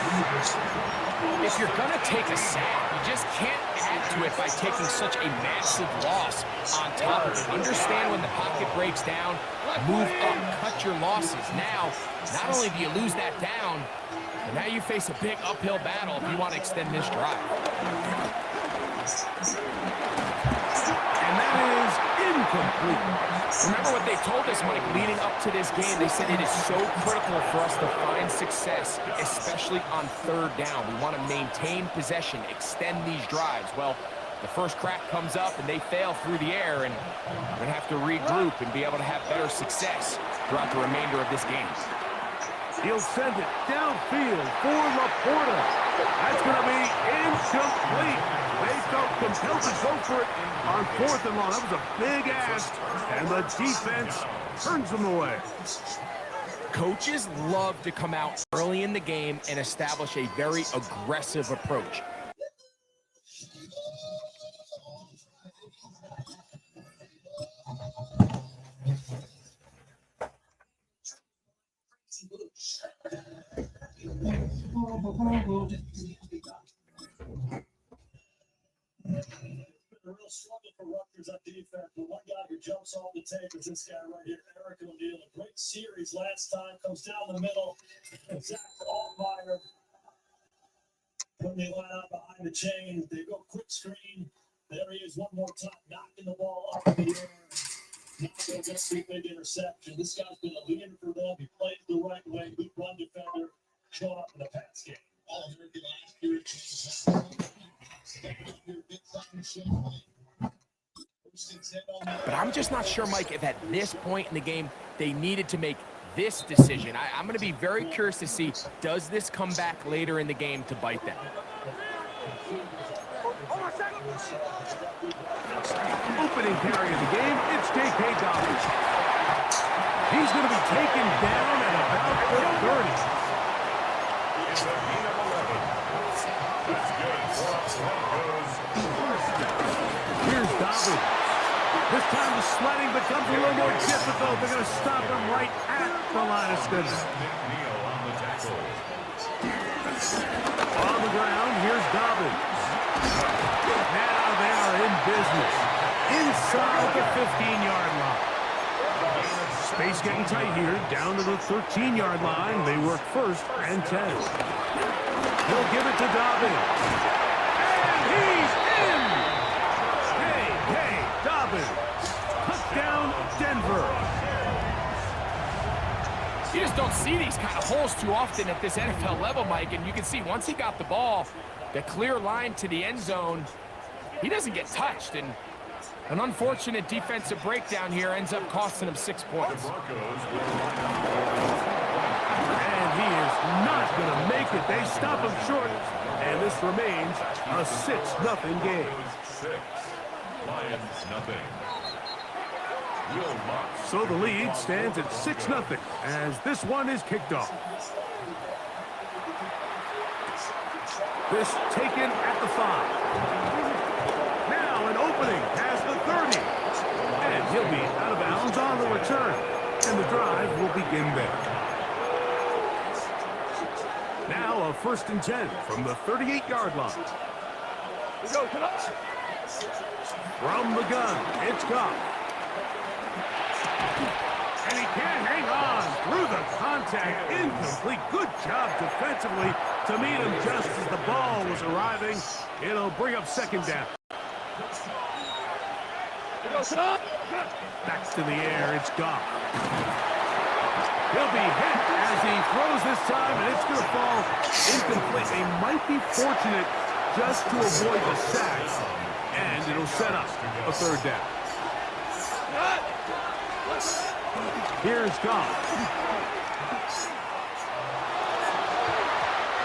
Speaker 8: If you're going to take a sack, you just can't add to it by taking such a massive loss on top of it. Understand when the pocket breaks down, move up, cut your losses. Now, not only do you lose that down, but now you face a big uphill battle if you want to extend this drive.
Speaker 7: And that is incomplete.
Speaker 8: Remember what they told us, Mike, leading up to this game. They said it is so critical for us to find success, especially on third down. We want to maintain possession, extend these drives. Well, the first crack comes up and they fail through the air, and we're going to have to regroup and be able to have better success throughout the remainder of this game.
Speaker 7: He'll send it downfield for Laporta. That's going to be incomplete. They felt compelled to go for it on 4th and long. That was a big ask, and the defense turns them away.
Speaker 8: Coaches love to come out early in the game and establish a very aggressive approach.
Speaker 2: A real struggle for Rutgers on defense, but one guy who jumps off the tape is this guy right here, Eric O'Neill. A great series last time, comes down the middle, and Zach Altmaier putting the line out behind the chain. They go quick screen. There he is one more time, knocking the ball up in the air. Now they'll get a big interception. This guy's been a leader for them. He plays the right way, good run defender, showing up in the pass game.
Speaker 3: All-American last year.
Speaker 8: But I'm just not sure, Mike, if at this point in the game they needed to make this decision. I'm going to be very curious to see, does this come back later in the game to bite them?
Speaker 7: Opening carry of the game, it's J.K. Dobbins. He's going to be taken down at about the 30.
Speaker 9: It's a gain of 11. That's good for us.
Speaker 7: Here's Dobbins. This time the sledding becomes a little more difficult. They're going to stop him right at the line of scrimmage.
Speaker 9: Neal on the tackle.
Speaker 7: On the ground, here's Dobbins. Now they are in business. Inside the 15-yard line. Space getting tight here. Down to the 13-yard line. They work 1st and 10. He'll give it to Dobbins. And he's in! Hey, Dobbins. Touchdown, Denver.
Speaker 8: You just don't see these kind of holes too often at this NFL level, Mike, and you can see once he got the ball, the clear line to the end zone, he doesn't get touched, and an unfortunate defensive breakdown here ends up costing him 6 points.
Speaker 7: And he is not going to make it. They stop him short, and this remains a 6-0 game.
Speaker 9: 6. Lions nothing.
Speaker 7: So the lead stands at 6-0 as this one is kicked off. This taken at the 5. Now an opening past the 30. And he'll be out of bounds on the return. And the drive will begin there. Now a 1st and 10 from the 38-yard line. From the gun, it's Goff. And he can't hang on through the contact. Incomplete. Good job defensively to meet him just as the ball was arriving. It'll bring up 2nd down. Back to the air. It's Goff. He'll be hit as he throws this time, and it's going to fall incomplete. They might be fortunate just to avoid the sack, and it'll set up a 3rd down. Here's Goff.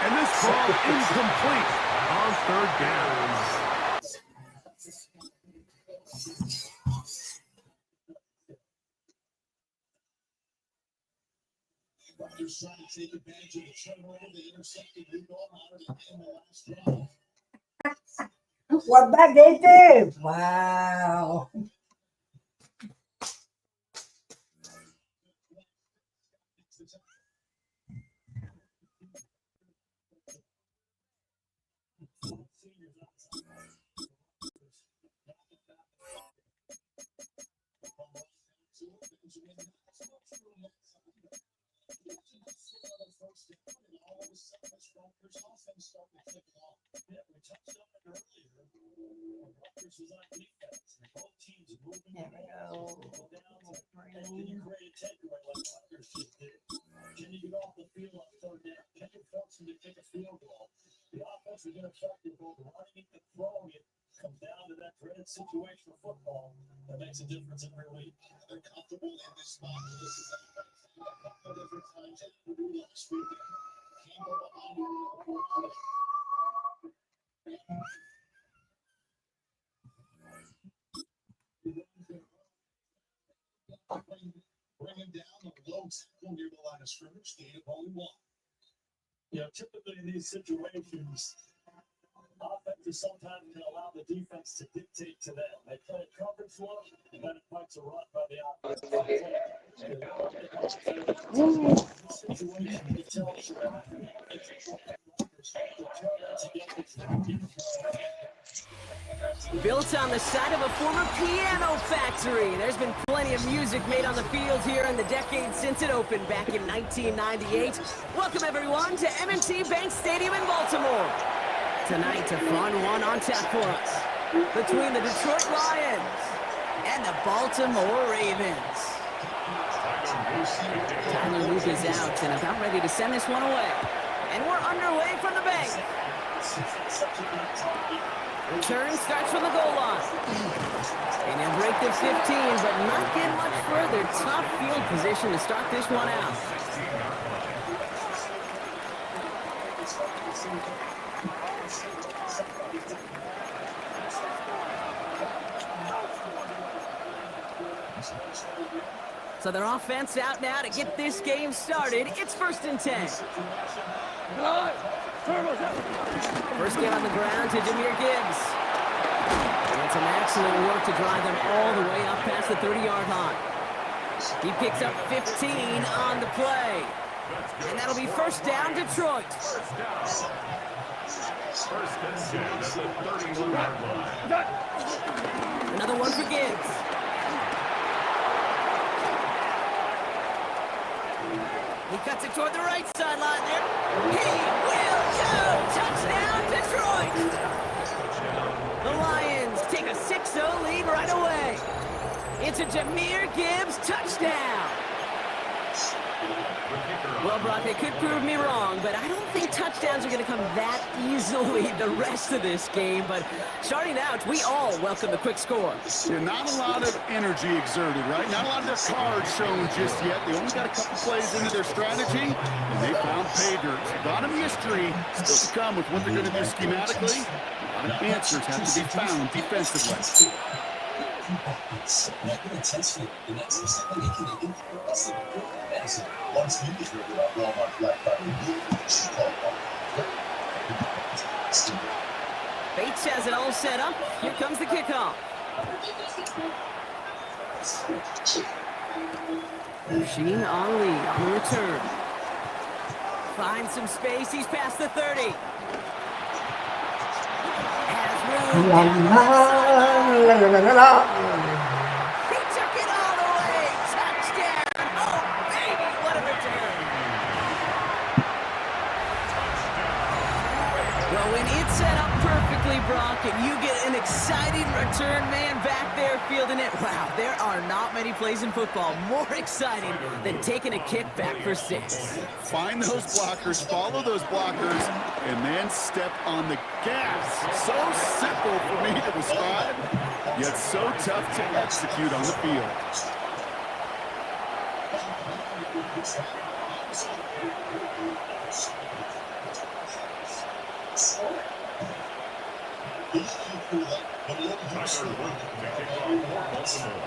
Speaker 7: And this ball incomplete on 3rd down.
Speaker 3: Rutgers trying to take advantage of the turnover. They intercepted Rudolph in the last drive.
Speaker 1: What back they do? Wow.
Speaker 2: Yeah, we touched on it earlier. Rutgers was on defense. Both teams
Speaker 1: There we go.
Speaker 2: Can you create a takeaway like Rutgers just did? Can you get off the field on third down? Can you force them to kick a field goal? The offense is ineffective, both running it and throwing it. Comes down to that dreaded situation of football that makes a difference in every week.
Speaker 3: They're comfortable in this spot. This is a couple different times that we do last week. Came over behind you. Bring him down the low tackle near the line of scrimmage. Gain of only one.
Speaker 2: Typically in these situations, offenses sometimes can allow the defense to dictate to them. They play a coverage look, and then it fights a run by the offense. Situation, you tell us
Speaker 10: Built on the side of a former piano factory, there's been plenty of music made on the field here in the decade since it opened back in 1998. Welcome everyone to M&T Bank Stadium in Baltimore. Tonight, a fun one on tap for us between the Detroit Lions and the Baltimore Ravens. Tyler Luke is out and about ready to send this one away. And we're underway from the bank. Return starts from the goal line. And he'll break the 15, but not get much further. Tough field position to start this one out. So their offense out now to get this game started. It's 1st and 10. First get on the ground to Jahmyr Gibbs. And some excellent work to drive them all the way up past the 30-yard line. He picks up 15 on the play. And that'll be 1st down, Detroit.
Speaker 9: First and 10 at the 31-yard line.
Speaker 10: Another one for Gibbs. He cuts it toward the right sideline there. He will go! Touchdown, Detroit! The Lions take a 6-0 lead right away. It's a Jahmyr Gibbs touchdown. Well, Brock, they could prove me wrong, but I don't think touchdowns are going to come that easily the rest of this game. But starting out, we all welcome the quick score.
Speaker 11: Yeah, not a lot of energy exerted, right? Not a lot of their cards shown just yet. They only got a couple plays into their strategy, and they found pay dirt. A lot of mystery still to come with what they're going to do schematically. A lot of answers have to be found defensively.
Speaker 4: The next once you get rid of that Walmart Black Friday,
Speaker 10: Bates has it all set up. Here comes the kickoff. Sheen Ali on the return. Finds some space. He's past the 30. Has room down the left side. He took it all the way. Touchdown. Oh, baby, what a return. Well, when it's set up perfectly, Brock, and you get an exciting return man back there fielding it, wow, there are not many plays in football more exciting than taking a kick back for 6.
Speaker 11: Find those blockers, follow those blockers, and then step on the gas. So simple for me to describe, yet so tough to execute on the field.
Speaker 9: Tyler Luke to kick off for Baltimore.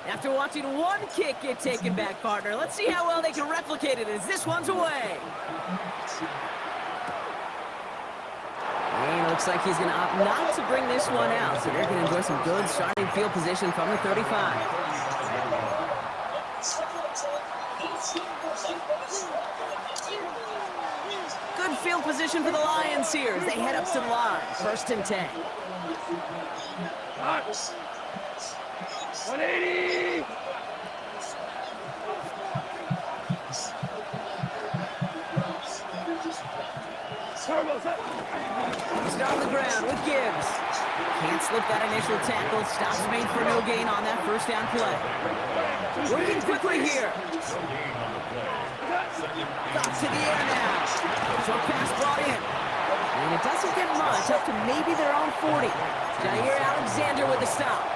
Speaker 10: After watching one kick get taken back, partner, let's see how well they can replicate it as this one's away. And looks like he's going to opt not to bring this one out, so they're going to enjoy some good starting field position from the 35. Good field position for the Lions here as they head up to the line. 1st and 10.
Speaker 7: 180!
Speaker 10: He's on the ground with Gibbs. Can't slip that initial tackle. Stops made for no gain on that first down play. Working quickly here. Got to the air now. Short pass brought in. And it doesn't get much, up to maybe their own 40. Jair Alexander with the stop.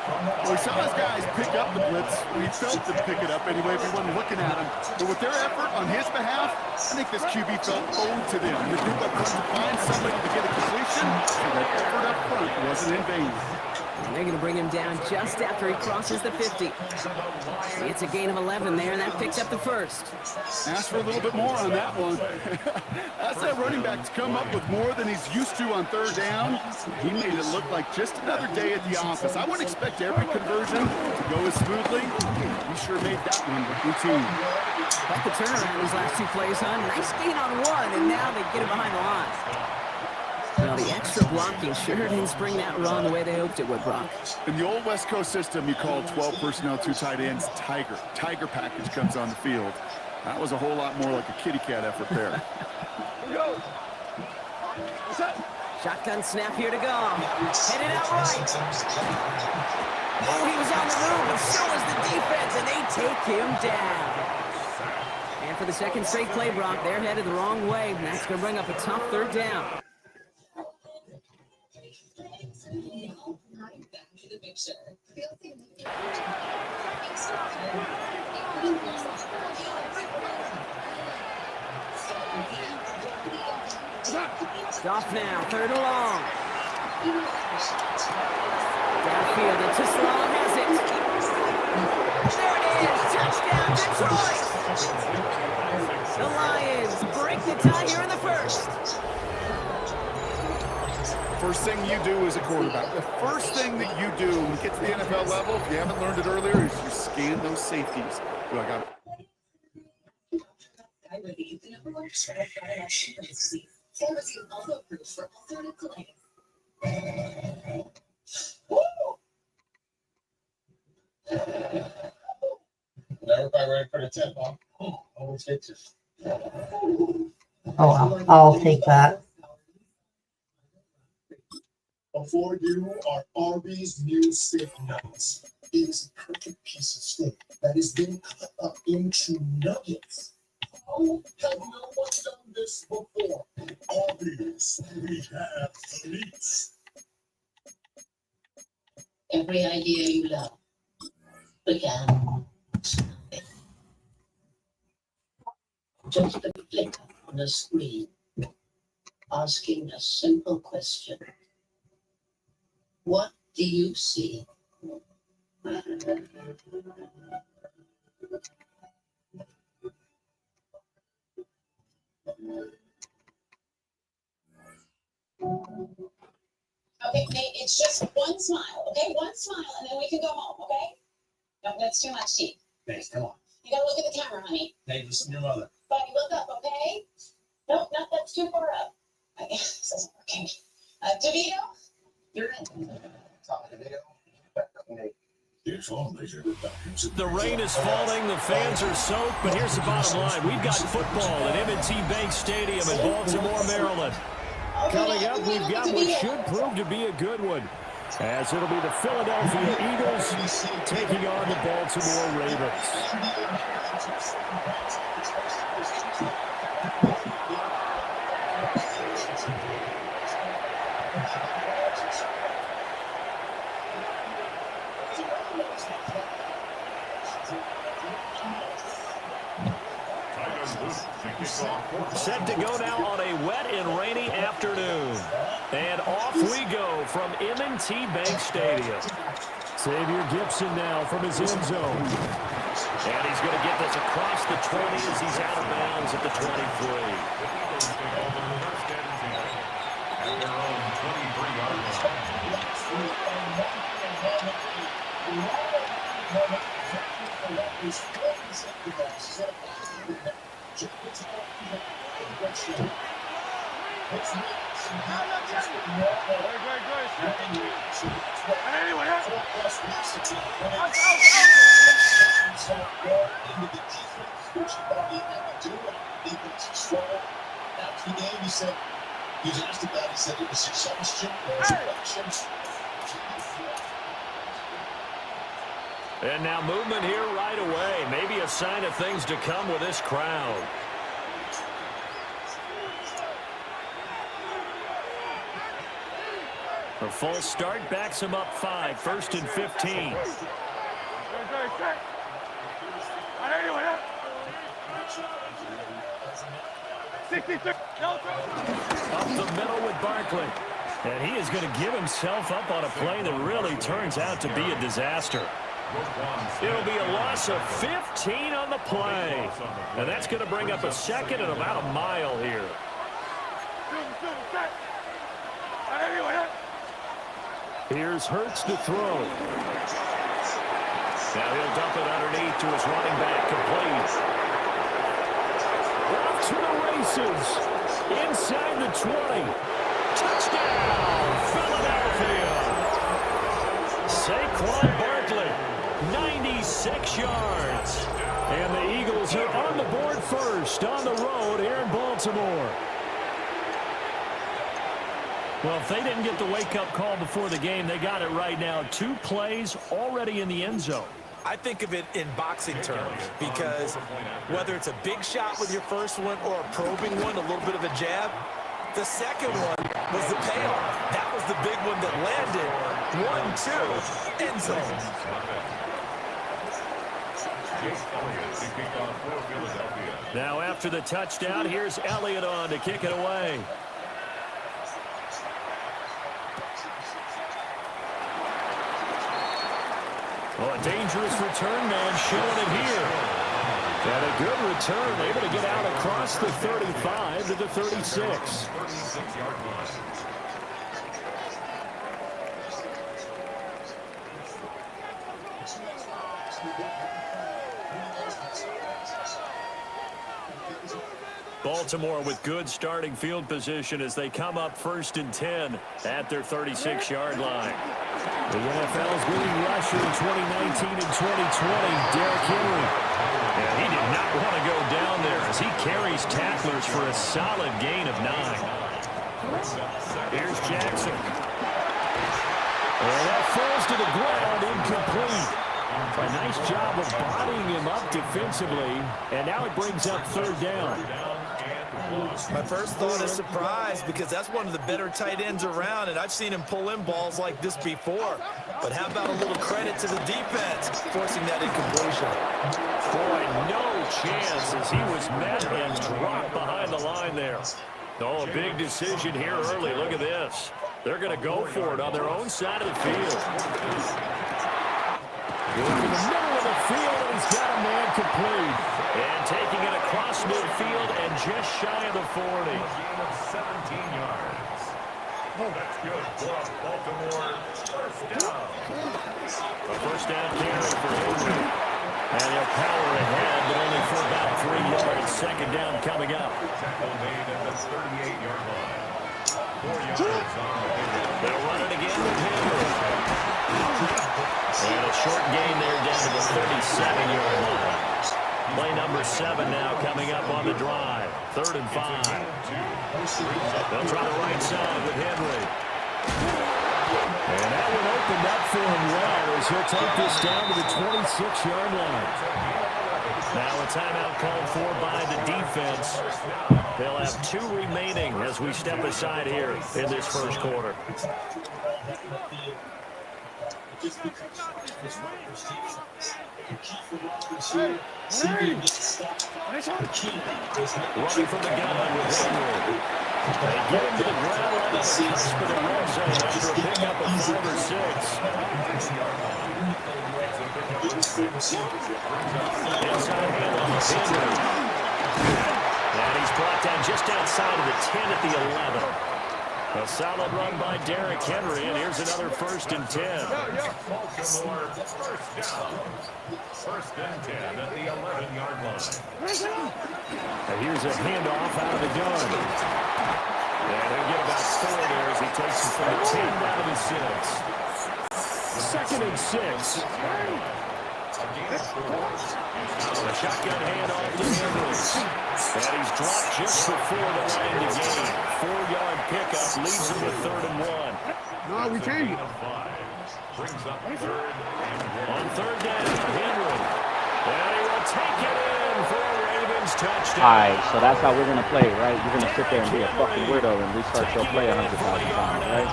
Speaker 11: Well, we saw his guys pick up the blitz. We felt them pick it up anyway if we wasn't looking at him. But with their effort on his behalf, I think this QB felt owed to them. The group up front to find somebody to get a completion, so that effort up front wasn't in vain.
Speaker 10: And they're going to bring him down just after he crosses the 50. It's a gain of 11 there, and that picks up the first.
Speaker 11: Ask for a little bit more on that one. That's that running back to come up with more than he's used to on third down. He made it look like just another day at the office. I wouldn't expect every conversion to go as smoothly. He sure made that one look routine.
Speaker 10: Quite the turnaround these last two plays, huh? Nice gain on one, and now they get him behind the line. Well, the extra blocking sure didn't spring that run the way they hoped it would, Brock.
Speaker 11: In the old West Coast system, you call 12 personnel, 2 tight ends, Tiger. Tiger package comes on the field. That was a whole lot more like a kitty cat effort there.
Speaker 10: Shotgun snap here to go. Headed out right. Oh, he was on the move, but so was the defense, and they take him down. And for the second straight play, Brock, they're headed the wrong way, and that's going to bring up a tough third down. Off now, third and long. Downfield, and Tisserand has it. There it is, touchdown Detroit! The Lions break the tie here in the first.
Speaker 11: First thing you do as a quarterback, the first thing that you do when you get to the NFL level, if you haven't learned it earlier, is you scan those safeties. Well, I got it.
Speaker 6: I believe the number one certified action Pharmacy also approved for alternative claims.
Speaker 3: Everybody ready for the tip, huh?
Speaker 4: Always get to.
Speaker 1: Oh, I'll take that.
Speaker 4: Before you are Arby's new steak nuggets. It is a perfect piece of steak that has been cut up into nuggets. Oh, have no one done this before? Arby's, we have meats.
Speaker 6: Every idea you love began just a click on the screen, asking a simple question. What do you see?
Speaker 12: Okay, Nate, it's just one smile, okay? One smile, and then we can go home, okay? No, that's too much, Chief.
Speaker 4: Nate, come on.
Speaker 12: You gotta look at the camera, honey.
Speaker 4: Nate, listen to your mother.
Speaker 12: Buddy, look up, okay? Nope, not that's too far up. Okay, this isn't working. DeVito, you're in.
Speaker 2: The rain is falling, the fans are soaked, but here's the bottom line. We've got football at M&T Bank Stadium in Baltimore, Maryland. Coming up, we've got what should prove to be a good one, as it'll be the Philadelphia Eagles taking on the Baltimore Ravens. Set to go now on a wet and rainy afternoon. And off we go from M&T Bank Stadium. Xavier Gibson now from his end zone. And he's going to get this across the 20 as he's out of bounds at the 23.
Speaker 4: After the game, he said,
Speaker 3: said it was exhaustion, it was election.
Speaker 9: And now movement here right away. Maybe a sign of things to come with this crowd. A false start backs him up 5, 1st and 15. Up the middle with Barkley. And he is going to give himself up on a play that really turns out to be a disaster. It'll be a loss of 15 on the play. And that's going to bring up a second and about a mile here. Here's Hurts to throw. Now he'll dump it underneath to his running back, complete. Off to the races. Inside the 20. Touchdown, Philadelphia. Saquon Barkley, 96 yards. And the Eagles are on the board first on the road here in Baltimore. Well, if they didn't get the wake-up call before the game, they got it right now. 2 plays already in the end zone.
Speaker 13: I think of it in boxing terms because whether it's a big shot with your first one or a probing one, a little bit of a jab, the second one was the payoff. That was the big one that landed. 1-2, end zone.
Speaker 9: Now after the touchdown, here's Elliott on to kick it away. Oh, a dangerous return man showing it here. And a good return, able to get out across the 35 to the 36. Baltimore with good starting field position as they come up 1st and 10 at their 36-yard line. The NFL's leading rusher in 2019 and 2020, Derrick Henry. And he did not want to go down there as he carries tacklers for a solid gain of 9. Here's Jackson. And that falls to the ground, incomplete. A nice job of bodying him up defensively, and now it brings up 3rd down.
Speaker 13: My first thought is surprise because that's one of the better tight ends around, and I've seen him pull in balls like this before. But how about a little credit to the defense forcing that incompletion?
Speaker 9: Boy, no chance as he was met and dropped behind the line there. Oh, a big decision here early. Look at this. They're going to go for it on their own side of the field. Into the middle of the field, and he's got a man complete. And taking it across midfield and just shy of the 40. Gain of 17 yards. That's good for Baltimore. First down. A first down carry for Henry. And he'll power ahead, but only for about 3 yards. Second down coming up. Tackle made at the 38-yard line. 4 yards on the field. They'll run it again with Henry. And a short gain there down to the 37-yard line. Play number 7 now coming up on the drive. 3rd and 5. They'll try the right side with Henry. And that one opened up for him well as he'll take this down to the 26-yard line. Now a timeout called for by the defense. They'll have 2 remaining as we step aside here in this first quarter.
Speaker 2: Just because this Raiders defense, the key for Rodgers here, seeing this stop. The key is
Speaker 9: running from the gun with Henry. They get him to the ground on the cusp of the red zone after a pickup of 5 or 6. Inside handoff, Henry. And he's brought down just outside of the 10 at the 11. A solid run by Derrick Henry, and here's another 1st and 10. Baltimore first down. 1st and 10 at the 11-yard line. And here's a handoff out of the gun. And he'll get about 4 there as he takes it from the 10 down to the 6. 2nd and 6. The shotgun handoff to Andrews. And he's dropped just before the line to gain. 4-yard pickup leaves him with 3rd and 1.
Speaker 7: No, we changed it.
Speaker 9: On 3rd down, Henry. And he will take it in for a Ravens touchdown.
Speaker 14: All right, so that's how we're going to play, right? You're going to sit there and be a fucking weirdo and restart your play 100,000 times, right?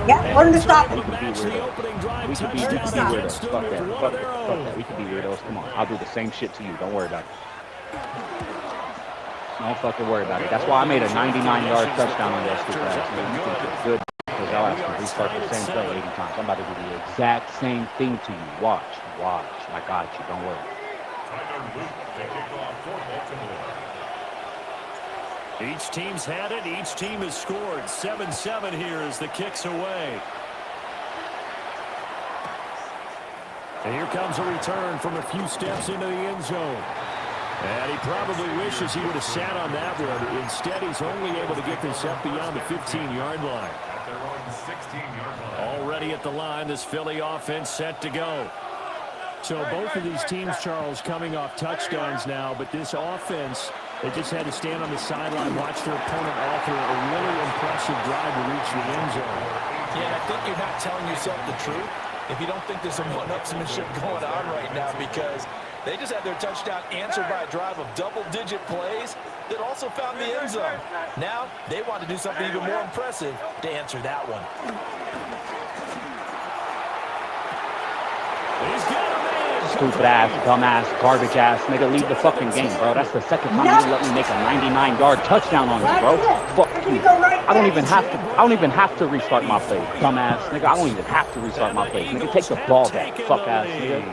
Speaker 1: Yeah, learn to stop.
Speaker 14: We can be weirdos. We can be weirdos. Fuck that. Fuck that. Fuck that. We can be weirdos. Come on. I'll do the same shit to you. Don't worry about it. Don't fucking worry about it. That's why I made a 99-yard touchdown on that stupid ass. Man, you think it's good because y'all have to restart the same play 80 times. I'm about to do the exact same thing to you. Watch. Watch. I got you. Don't worry.
Speaker 9: Each team's had it. Each team has scored. 7-7 here as the kick's away. And here comes a return from a few steps into the end zone. And he probably wishes he would have sat on that one. Instead, he's only able to get this up beyond the 15-yard line. Already at the line, this Philly offense set to go. So both of these teams, Charles, coming off touchdowns now, but this offense, they just had to stand on the sideline, watch their opponent author a really impressive drive to reach the end zone.
Speaker 13: Yeah, and I think you're not telling yourself the truth if you don't think there's some one-upsmanship going on right now, because they just had their touchdown answered by a drive of double-digit plays that also found the end zone. Now, they want to do something even more impressive to answer that one.
Speaker 9: He's got a man.
Speaker 14: Stupid ass, dumb ass, garbage ass. Nigga, leave the fucking game, bro. That's the second time you let me make a 99-yard touchdown on you, bro. Fuck you. I don't even have to restart my play. Dumbass. Nigga, I don't even have to restart my play. Nigga, take the ball back. Fuck ass, nigga.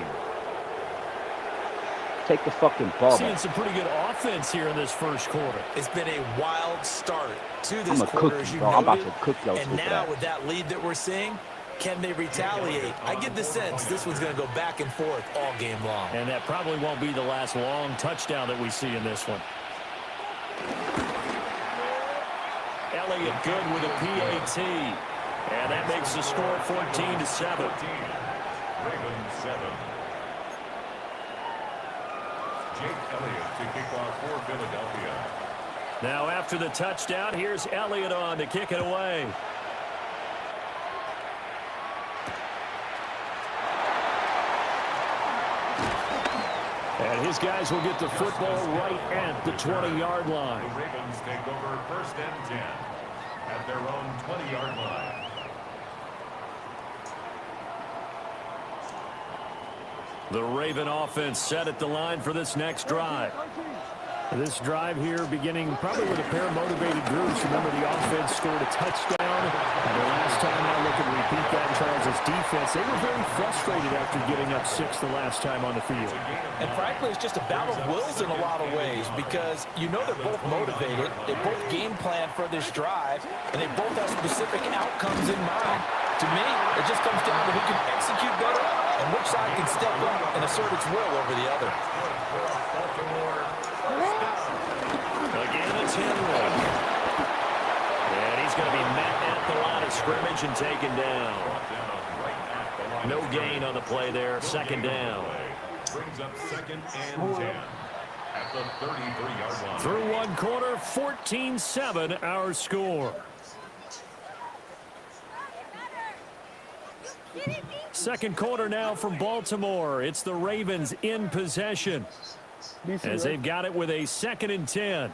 Speaker 14: Take the fucking ball back.
Speaker 9: Seeing some pretty good offense here in this first quarter.
Speaker 13: It's been a wild start to this
Speaker 14: I'm a
Speaker 13: quarter,
Speaker 14: cookie,
Speaker 13: as you
Speaker 14: bro. I'm about
Speaker 13: noted.
Speaker 14: to cook your
Speaker 13: And
Speaker 14: stupid
Speaker 13: now
Speaker 14: ass.
Speaker 13: with that lead that we're seeing, can they retaliate? I get the sense this one's going to go back and forth all game long.
Speaker 9: And that probably won't be the last long touchdown that we see in this one. Elliott good with a PAT. And that makes the score 14-7.
Speaker 7: Ravens 7. Jake Elliott to kick off for Philadelphia.
Speaker 9: Now after the touchdown, here's Elliott on to kick it away. And his guys will get the football right at the 20-yard line.
Speaker 7: The Ravens take over 1st and 10 at their own 20-yard line.
Speaker 9: The Raven offense set at the line for this next drive. This drive here beginning probably with a pair of motivated groups. Remember, the offense scored a touchdown. And the last time I look and repeat that, Charles' defense, they were very frustrated after giving up 6 the last time on the field.
Speaker 13: And frankly, it's just a battle of wills in a lot of ways, because you know they're both motivated, they both game plan for this drive, and they both have specific outcomes in mind. To me, it just comes down to who can execute better and which side can step up and assert its will over the other.
Speaker 9: Again, it's Henry. And he's going to be met at the line of scrimmage and taken down. No gain on the play there. 2nd down.
Speaker 7: Brings up 2nd and 10 at the 33-yard line.
Speaker 9: Through one quarter, 14-7 our score. Second quarter now from Baltimore. It's the Ravens in possession, as they've got it with a 2nd and 10.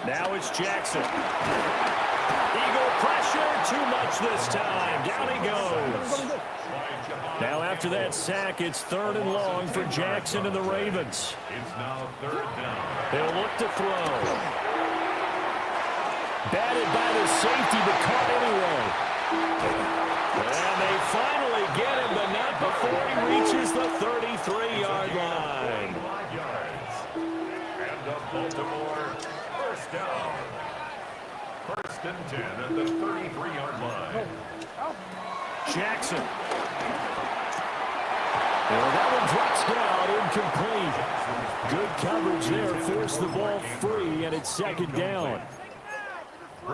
Speaker 9: Now it's Jackson. Eagle pressure, too much this time. Down he goes. Now after that sack, it's 3rd and long for Jackson and the Ravens.
Speaker 7: It's now 3rd down.
Speaker 9: They'll look to throw. Batted by the safety, but caught anyway. And they finally get him, but not before he reaches the 33-yard line.
Speaker 7: And the Baltimore 1st down. 1st and 10 at the 33-yard line.
Speaker 9: Jackson. And that one drops down, incomplete. Good coverage there, forced the ball free, and it's 2nd down.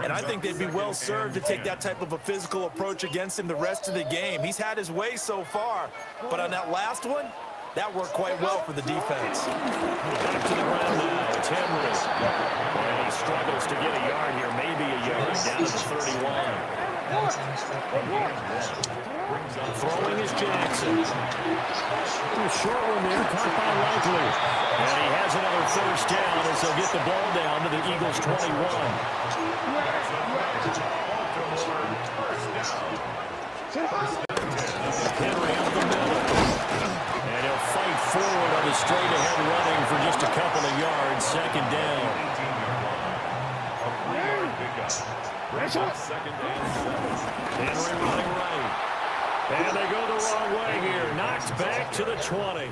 Speaker 13: And I think they'd be well served to take that type of a physical approach against him the rest of the game. He's had his way so far, but on that last one, that worked quite well for the defense.
Speaker 9: Back to the ground now. It's Henry. And he struggles to get a yard here, maybe a yard, down to the 31. Throwing is Jackson. A short one there, caught by Likely. And he has another first down as they'll get the ball down to the Eagles' 21. Henry up the middle. And he'll fight forward on the straight-ahead running for just a couple of yards. Second down. Henry running right. And they go the wrong way here. Knocked back to the 20.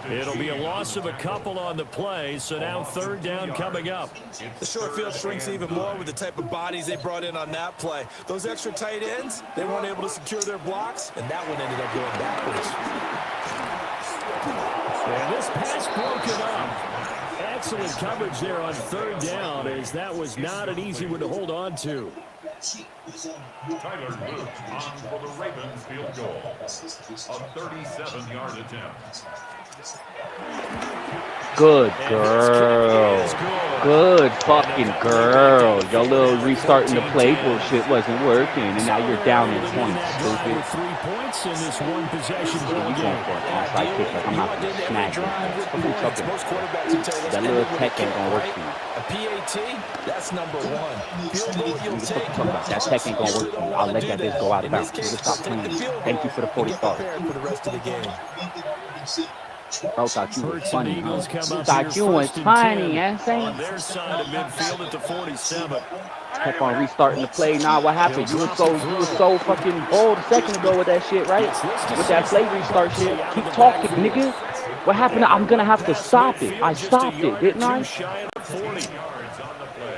Speaker 9: It'll be a loss of a couple on the play, so now third down coming up.
Speaker 13: The short field shrinks even more with the type of bodies they brought in on that play. Those extra tight ends, they weren't able to secure their blocks, and that one ended up going backwards.
Speaker 9: And this pass broken up. Excellent coverage there on third down, as that was not an easy one to hold on to.
Speaker 15: Tyler Luke on for the Ravens field goal. A 37-yard attempt.
Speaker 14: Good girl. Good fucking girl. Your little restarting the play bullshit wasn't working, and now you're down in points, stupid.
Speaker 9: 3 points in this one possession ball
Speaker 14: You
Speaker 9: game.
Speaker 14: going for an onside kick like I'm not going to smack you. What are you talking about? That little tech ain't going to work for you.
Speaker 13: A PAT, that's number one. Field goal you'll take.
Speaker 14: That tech ain't going to work for you. I'll let that bitch go out of bounds. Just stop playing. Thank you for the 40 stars.
Speaker 13: For the rest of the game.
Speaker 14: Bro thought you was funny, huh?
Speaker 9: Eagles come up
Speaker 14: Thought
Speaker 9: here
Speaker 14: you was
Speaker 9: first and
Speaker 14: funny,
Speaker 9: 10
Speaker 14: insane.
Speaker 9: on their side of midfield at the 47.
Speaker 14: Kept on restarting the play. Nah, what happened? You was so fucking bold a second ago with that shit, right? With that play restart shit. Keep talking, nigga. What happened? I'm gonna have to stop it. I stopped it, didn't I?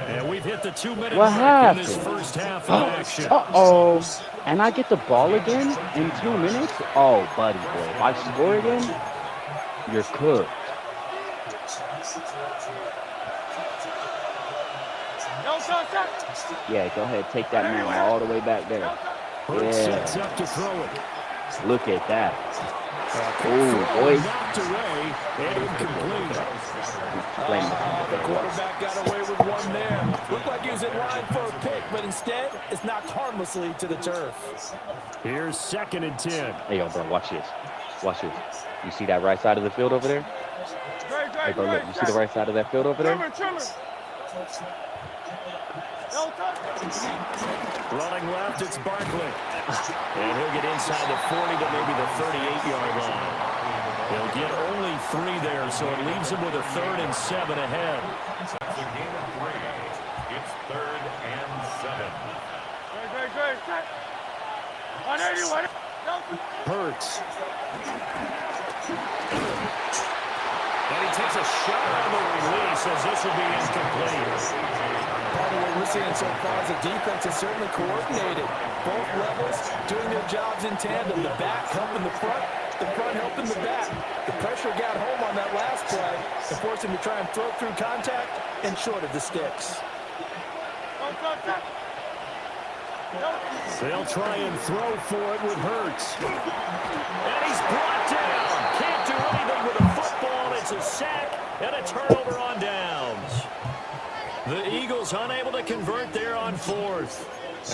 Speaker 9: And we've hit the 2-minute
Speaker 14: What
Speaker 9: mark in this
Speaker 14: happened?
Speaker 9: first half of action.
Speaker 14: Uh-oh. And I get the ball again in 2 minutes? Oh, buddy boy. If I score again, you're cooked. Yeah, go ahead. Take that man all the way back there.
Speaker 9: Sets
Speaker 14: Yeah.
Speaker 9: up to throw it.
Speaker 14: Look at that. Ooh, boy.
Speaker 9: Knocked away and incomplete.
Speaker 13: The quarterback got away with one there. Looked like he was in line for a pick, but instead, it's knocked harmlessly to the turf.
Speaker 9: Here's 2nd and 10.
Speaker 14: Hey, yo, bro, watch this. Watch this. You see that right side of the field over there? Hey, bro, look. You see the right side of that field over there?
Speaker 9: Running left, it's Barkley. And he'll get inside the 40 to maybe the 38-yard line. He'll get only 3 there, so it leaves him with a 3rd and 7 ahead.
Speaker 15: It's a game of 3. It's 3rd and 7.
Speaker 9: Hurts. And he takes a shot on the release as this will be incomplete.
Speaker 13: Part of what we're seeing so far is the defense is certainly coordinated. Both levels doing their jobs in tandem. The back helping the front helping the back. The pressure got home on that last play and forced him to try and throw through contact and short of the sticks.
Speaker 9: They'll try and throw for it with Hurts. And he's brought down. Can't do anything with a football. It's a sack and a turnover on downs. The Eagles unable to convert there on 4th.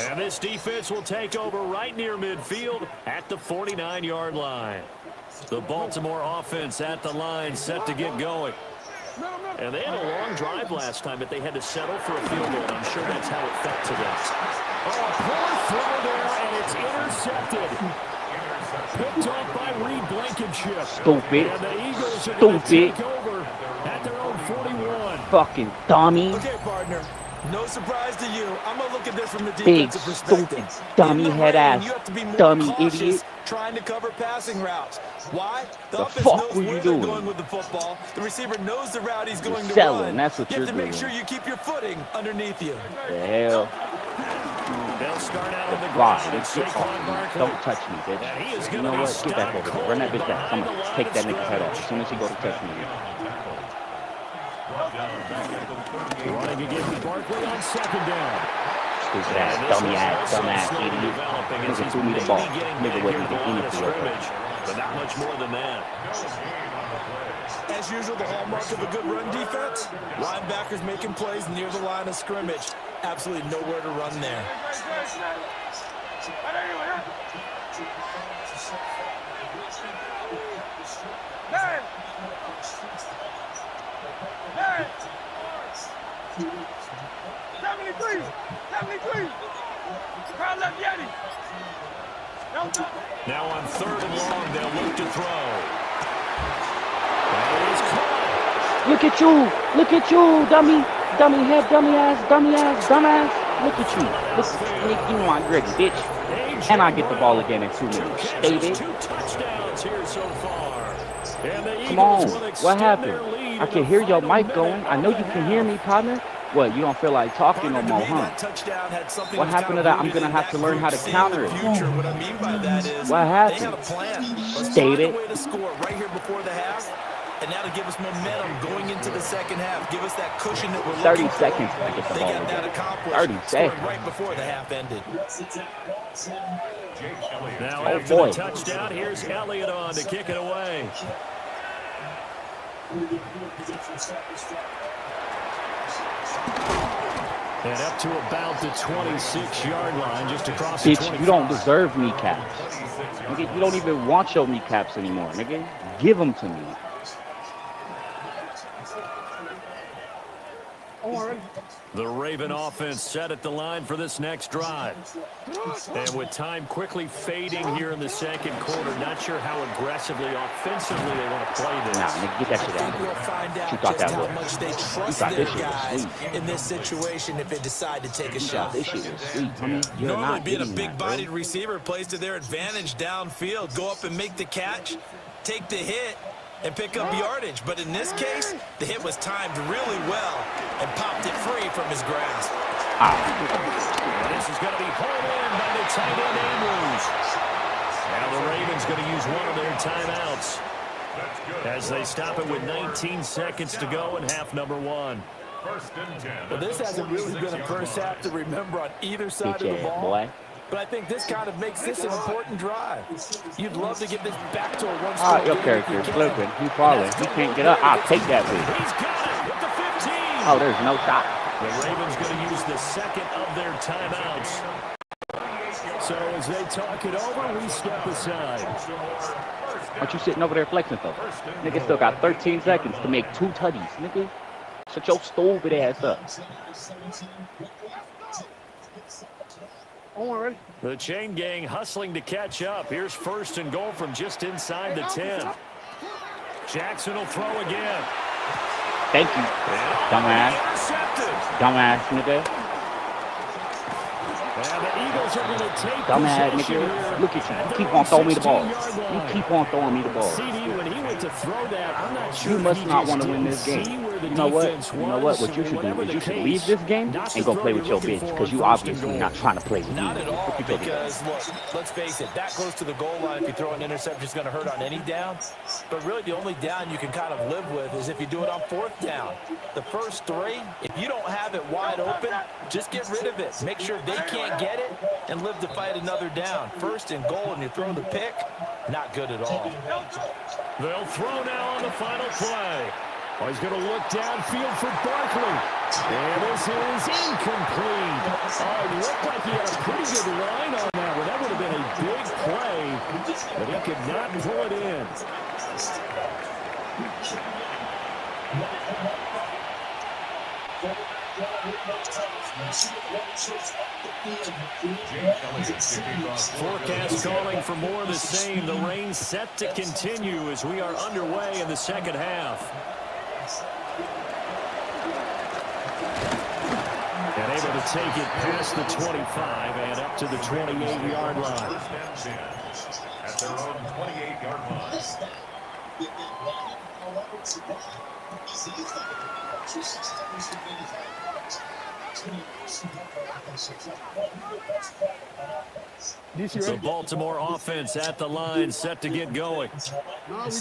Speaker 9: And this defense will take over right near midfield at the 49-yard line. The Baltimore offense at the line set to get going. And they had a long drive last time, but they had to settle for a field goal. I'm sure that's how it felt to them. Oh, poor throw there, and it's intercepted. Picked off by Reed Blankenship.
Speaker 14: Stupid.
Speaker 9: And the Eagles are going to
Speaker 14: Stupid.
Speaker 9: take over at their own 41.
Speaker 14: Fucking dummy.
Speaker 13: Okay, partner. No surprise to you. I'm going to look at this from the
Speaker 14: Big,
Speaker 13: defensive perspective.
Speaker 14: stupid, dummy head ass,
Speaker 13: You have to be more
Speaker 14: dummy
Speaker 13: cautious
Speaker 14: idiot.
Speaker 13: trying to cover passing routes. Why?
Speaker 14: The
Speaker 13: offense
Speaker 14: fuck
Speaker 13: knows
Speaker 14: were you
Speaker 13: where
Speaker 14: doing?
Speaker 13: they're going with the football. The receiver knows the route he's going to
Speaker 14: selling,
Speaker 13: run.
Speaker 14: that's what
Speaker 13: you have
Speaker 14: you're
Speaker 13: to make
Speaker 14: doing.
Speaker 13: sure you keep your footing underneath you.
Speaker 14: The hell?
Speaker 9: They'll start out on the
Speaker 14: Boss,
Speaker 9: ground.
Speaker 14: bitch, get off me. Don't touch me, bitch. You know what? Get back over there. Run that bitch back. Come on. Take that nigga's head off as soon as he go to touch me.
Speaker 9: Running against Barkley on second down.
Speaker 14: Stupid ass, dumbass idiot. Nigga threw me the ball. Nigga wasn't even in the field.
Speaker 9: But not much more than that.
Speaker 13: As usual, the hallmark of a good run defense, linebackers making plays near the line of scrimmage. Absolutely nowhere to run there.
Speaker 9: Now on third and long, they'll look to throw.
Speaker 14: Look at you, dummy head, dumbass. Look at you. You know I'm ready, bitch. And I get the ball again in 2 minutes. Baby.
Speaker 9: 2 touchdowns here so far.
Speaker 14: Come on, what happened? I can hear your mic going. I know you can hear me, partner. What, you don't feel like talking no more, huh? What happened to that? I'm going to have to learn how to counter it.
Speaker 13: What I mean by that is
Speaker 14: what happened?
Speaker 13: They had a plan.
Speaker 14: State it.
Speaker 13: Way to score right here before the half. And now to give us momentum going into the second half. Give us that cushion that we're
Speaker 14: 30 seconds to get the ball
Speaker 13: got that
Speaker 14: again.
Speaker 13: accomplished.
Speaker 14: 30 seconds.
Speaker 13: Right before the half ended.
Speaker 9: Now
Speaker 14: oh
Speaker 9: after
Speaker 14: boy.
Speaker 9: the touchdown, here's Elliott on to kick it away. And up to about the 26-yard line, just across the 25.
Speaker 14: Bitch, you don't deserve kneecaps. Nigga, you don't even want your kneecaps anymore, nigga. Give them to me.
Speaker 9: The Raven offense set at the line for this next drive. And with time quickly fading here in the second quarter, not sure how aggressively, offensively they want to play this.
Speaker 14: Nah, nigga, get that shit out of
Speaker 13: We'll find
Speaker 14: here.
Speaker 13: out
Speaker 14: You thought
Speaker 13: just
Speaker 14: that
Speaker 13: how
Speaker 14: was.
Speaker 13: much they
Speaker 14: You
Speaker 13: trust
Speaker 14: thought
Speaker 13: their
Speaker 14: this shit was
Speaker 13: guys
Speaker 14: sweet.
Speaker 13: in this situation if they decide to take a shot.
Speaker 14: This shit was sweet, homie. You're
Speaker 13: Normally
Speaker 14: not
Speaker 13: being a
Speaker 14: getting that,
Speaker 13: big-bodied
Speaker 14: bro.
Speaker 13: receiver plays to their advantage downfield. Go up and make the catch, take the hit, and pick up yardage. But in this case, the hit was timed really well and popped it free from his grasp.
Speaker 9: This is going to be hauled in by the tight end Andrews. Now the Ravens going to use one of their timeouts as they stop it with 19 seconds to go in half number 1.
Speaker 13: Well, this hasn't really been a first half to remember on either side
Speaker 14: Bitch
Speaker 13: of the
Speaker 14: ass
Speaker 13: ball.
Speaker 14: boy.
Speaker 13: But I think this kind of makes this an important drive. You'd love to get this back to a one-score
Speaker 14: Ah, your
Speaker 13: game
Speaker 14: character
Speaker 13: if
Speaker 14: is
Speaker 13: you can.
Speaker 14: slipping. He falling. He can't get up. I'll take that bitch.
Speaker 9: He's got it with the 15.
Speaker 14: Oh, there's no shot.
Speaker 9: The Ravens going to use the second of their timeouts. So as they talk it over, we step aside.
Speaker 14: What you sitting over there flexing for? Nigga still got 13 seconds to make 2 tutties, nigga. Shut your stupid ass up.
Speaker 9: The chain gang hustling to catch up. Here's first and goal from just inside the 10. Jackson will throw again.
Speaker 14: Thank you, dumbass. Dumbass, nigga.
Speaker 9: And the Eagles are going to take
Speaker 14: Dumbass,
Speaker 9: possession
Speaker 14: nigga.
Speaker 9: here.
Speaker 14: Look at you. You keep on throwing me the ball. You keep on throwing me the ball.
Speaker 9: CD, when he went to throw that, I'm not sure
Speaker 14: You must
Speaker 9: he
Speaker 14: not
Speaker 9: just
Speaker 14: want to win
Speaker 9: didn't
Speaker 14: this game.
Speaker 9: see where the
Speaker 14: You know what?
Speaker 9: defense
Speaker 14: You know what?
Speaker 9: was,
Speaker 14: What you should do
Speaker 9: whatever
Speaker 14: is
Speaker 9: the
Speaker 14: you should
Speaker 9: case,
Speaker 14: leave this game
Speaker 9: not
Speaker 14: and
Speaker 9: the
Speaker 14: go play
Speaker 9: throw
Speaker 14: with your
Speaker 9: you're looking
Speaker 14: bitch
Speaker 9: for
Speaker 14: because you
Speaker 9: on first and
Speaker 14: obviously
Speaker 9: goal.
Speaker 14: not trying to play with me.
Speaker 13: Not at all,
Speaker 14: What you talking
Speaker 13: because, look, let's face it, that close to the goal line, if you throw an interception, it's going to hurt on any down. But really, the only down you can kind of live with is if you do it on 4th down. The first 3, if you don't have it wide open, just get rid of it. Make sure they can't get it and live to fight another down. First and goal, and you throw the pick, not good at all.
Speaker 9: They'll throw now on the final play. Oh, he's going to look downfield for Barkley. And this is incomplete. Oh, it looked like he had a pretty good line on that one. That would have been a big play, but he could not pull it in. Forecast calling for more of the same. The rain set to continue as we are underway in the second half. And able to take it past the 25 and up to the 28-yard line.
Speaker 15: At their own 28-yard line.
Speaker 9: The Baltimore offense at the line, set to get going.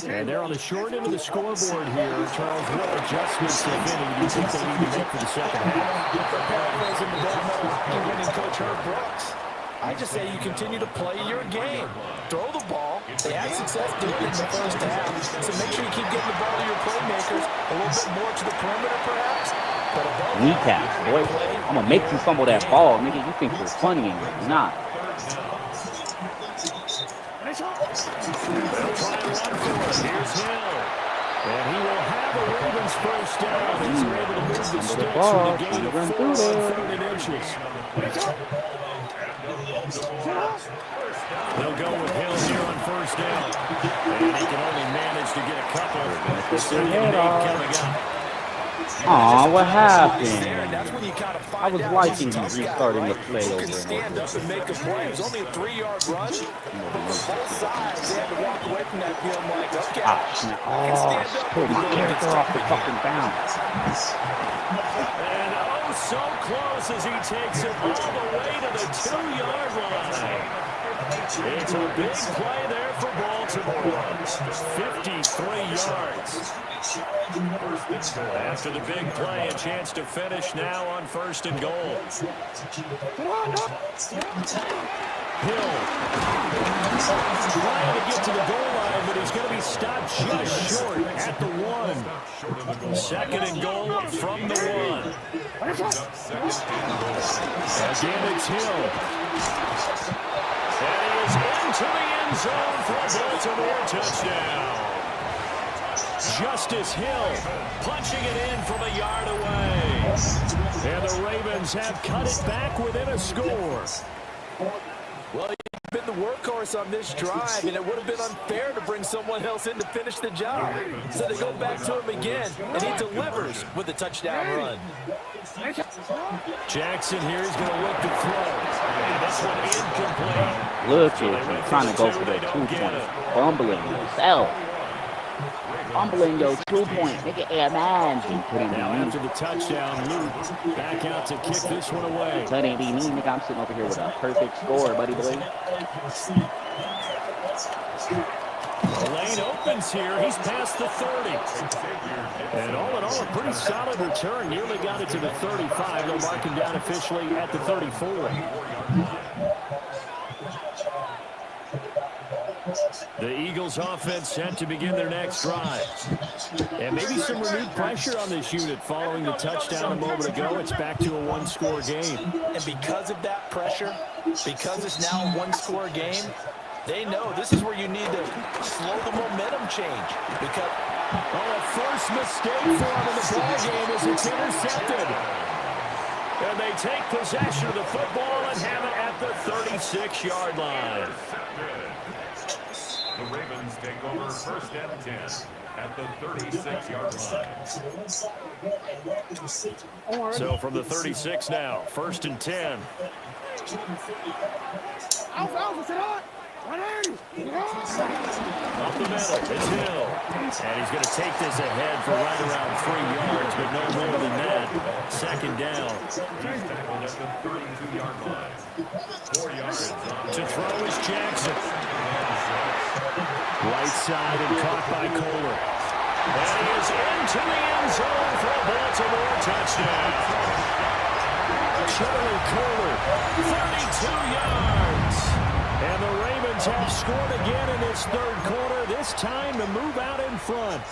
Speaker 9: And they're on the short end of the scoreboard here. Charles, what adjustments, if any, do you think they need to make for the second half?
Speaker 13: Paraphrasing the ball-winning coach Herb Brooks, I just say you continue to play your game. Throw the ball. They had success doing it in the first half. So make sure you keep getting the ball to your playmakers. A little bit more to the perimeter, perhaps.
Speaker 14: Kneecaps, boy. I'm going to make you fumble that ball, nigga. You think you're funny and you're not.
Speaker 9: They'll try and run for it. Here's Hill. And he will have a Ravens first down. He's able to move the sticks with a gain of 4 on 3rd and inches. They'll go with Hill here on first down. And he can only manage to get a couple. Second and 8 coming up.
Speaker 14: Aw, what happened? I was liking you restarting the play over and
Speaker 13: Stand up and make a play. It was only a 3-yard run. But from both sides, they had to walk away from that field like, okay.
Speaker 14: Pull my character off the fucking bounce.
Speaker 9: And oh, so close as he takes it all the way to the 2-yard line. It's a big play there for Baltimore. 53 yards. After the big play, a chance to finish now on 1st and goal. Hill trying to get to the goal line, but he's going to be stopped just short at the 1. 2nd and goal from the 1. Again, it's Hill. And he is into the end zone for a Baltimore touchdown. Justice Hill punching it in from a yard away. And the Ravens have cut it back within a score.
Speaker 13: Well, he's been the workhorse on this drive, and it would have been unfair to bring someone else in to finish the job. So they go back to him again, and he delivers with a touchdown run.
Speaker 9: Jackson here is going to look to throw. And this one incomplete.
Speaker 14: Look at him trying to go for the 2-point. Fumbling yourself. Fumbling your 2-point. Nigga, imagine putting
Speaker 9: now after the touchdown, Luke back out to kick this one away.
Speaker 14: That ain't be me, nigga. I'm sitting over here with a perfect score, buddy boy.
Speaker 9: The lane opens here. He's past the 30. And all in all, a pretty solid return. Nearly got it to the 35. They'll mark him down officially at the 34. The Eagles offense set to begin their next drive. And maybe some renewed pressure on this unit following the touchdown a moment ago. It's back to a 1-score game.
Speaker 13: And because of that pressure, because it's now a 1-score game, they know this is where you need to slow the momentum change. Because
Speaker 9: a first mistake for him in the ball game as it's intercepted. And they take possession of the football and have it at the 36-yard line.
Speaker 15: The Ravens take over 1st and 10 at the 36-yard line.
Speaker 9: So from the 36 now, 1st and 10. Up the middle, it's Hill. And he's going to take this ahead for right around 3 yards, but no more than that. 2nd down.
Speaker 15: He's tackled at the 32-yard line. 4 yards.
Speaker 9: To throw is Jackson. Right side and caught by Kohler. And he is into the end zone for a Baltimore touchdown. Charlie Kohler, 32 yards. And the Ravens have scored again in this 3rd quarter, this time to move out in front.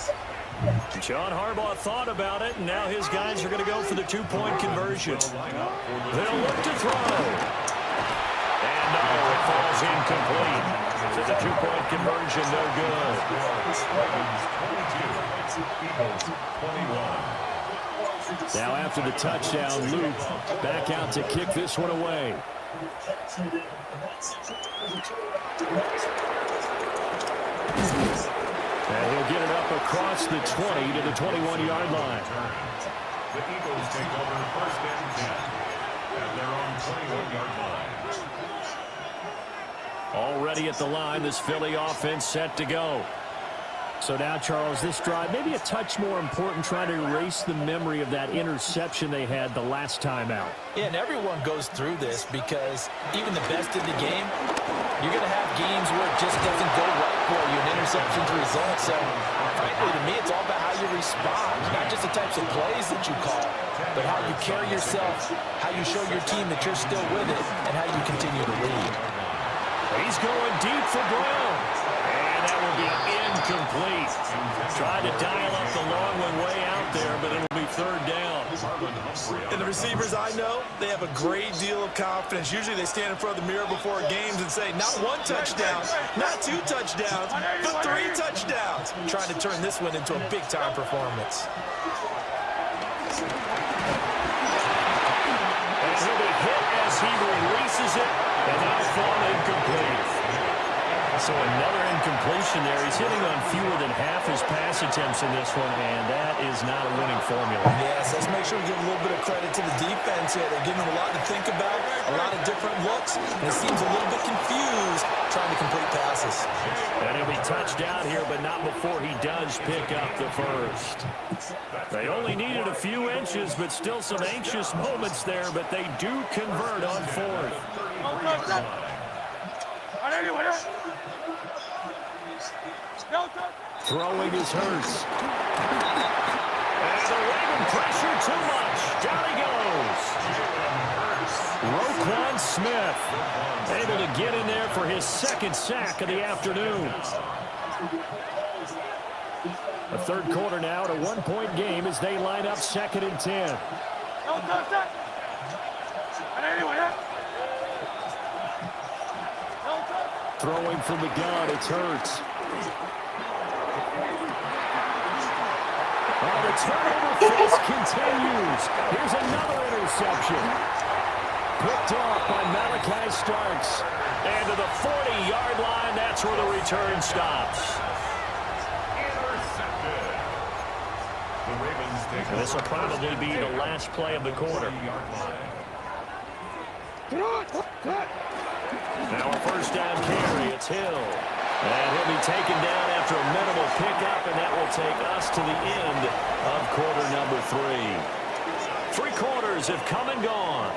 Speaker 9: John Harbaugh thought about it, and now his guys are going to go for the 2-point conversion. They'll look to throw. And no, it falls incomplete. So the 2-point conversion, no good. Now after the touchdown, Luke back out to kick this one away. And he'll get it up across the 20 to the 21-yard line.
Speaker 15: The Eagles take over 1st and 10 at their own 21-yard line.
Speaker 9: Already at the line, this Philly offense set to go. So now, Charles, this drive, maybe a touch more important, trying to erase the memory of that interception they had the last time out.
Speaker 13: Yeah, and everyone goes through this because even the best in the game, you're going to have games where it just doesn't go right for you, and interceptions result. So, frankly, to me, it's all about how you respond, not just the types of plays that you call, but how you carry yourself, how you show your team that you're still with it, and how you continue to lead.
Speaker 9: He's going deep for Brown. And that will be incomplete. Tried to dial up the long one way out there, but it'll be third down.
Speaker 13: And the receivers I know, they have a great deal of confidence. Usually they stand in front of the mirror before games and say, not 1 touchdown, not 2 touchdowns, but 3 touchdowns. Trying to turn this one into a big-time performance.
Speaker 9: And he'll be hit as he releases it, and now thrown incomplete. So another incompletion there. He's hitting on fewer than half his pass attempts in this one, and that is not a winning formula.
Speaker 13: Yes, let's make sure we give a little bit of credit to the defense here. They're giving him a lot to think about, a lot of different looks, and it seems a little bit confused trying to complete passes.
Speaker 9: And he'll be touched out here, but not before he does pick up the first. They only needed a few inches, but still some anxious moments there, but they do convert on fourth. Throwing is Hurts. And the Raven pressure too much. Down he goes. Roquan Smith able to get in there for his second sack of the afternoon. The third quarter now at a 1-point game as they line up 2nd and 10. Throwing from the gun, it's Hurts. Oh, the turnover face continues. Here's another interception. Picked off by Malachi Starks. And to the 40-yard line, that's where the return stops. And this will probably be the last play of the quarter. Now a first down carry. It's Hill. And he'll be taken down after a minimal pickup, and that will take us to the end of quarter number 3. 3 quarters have come and gone.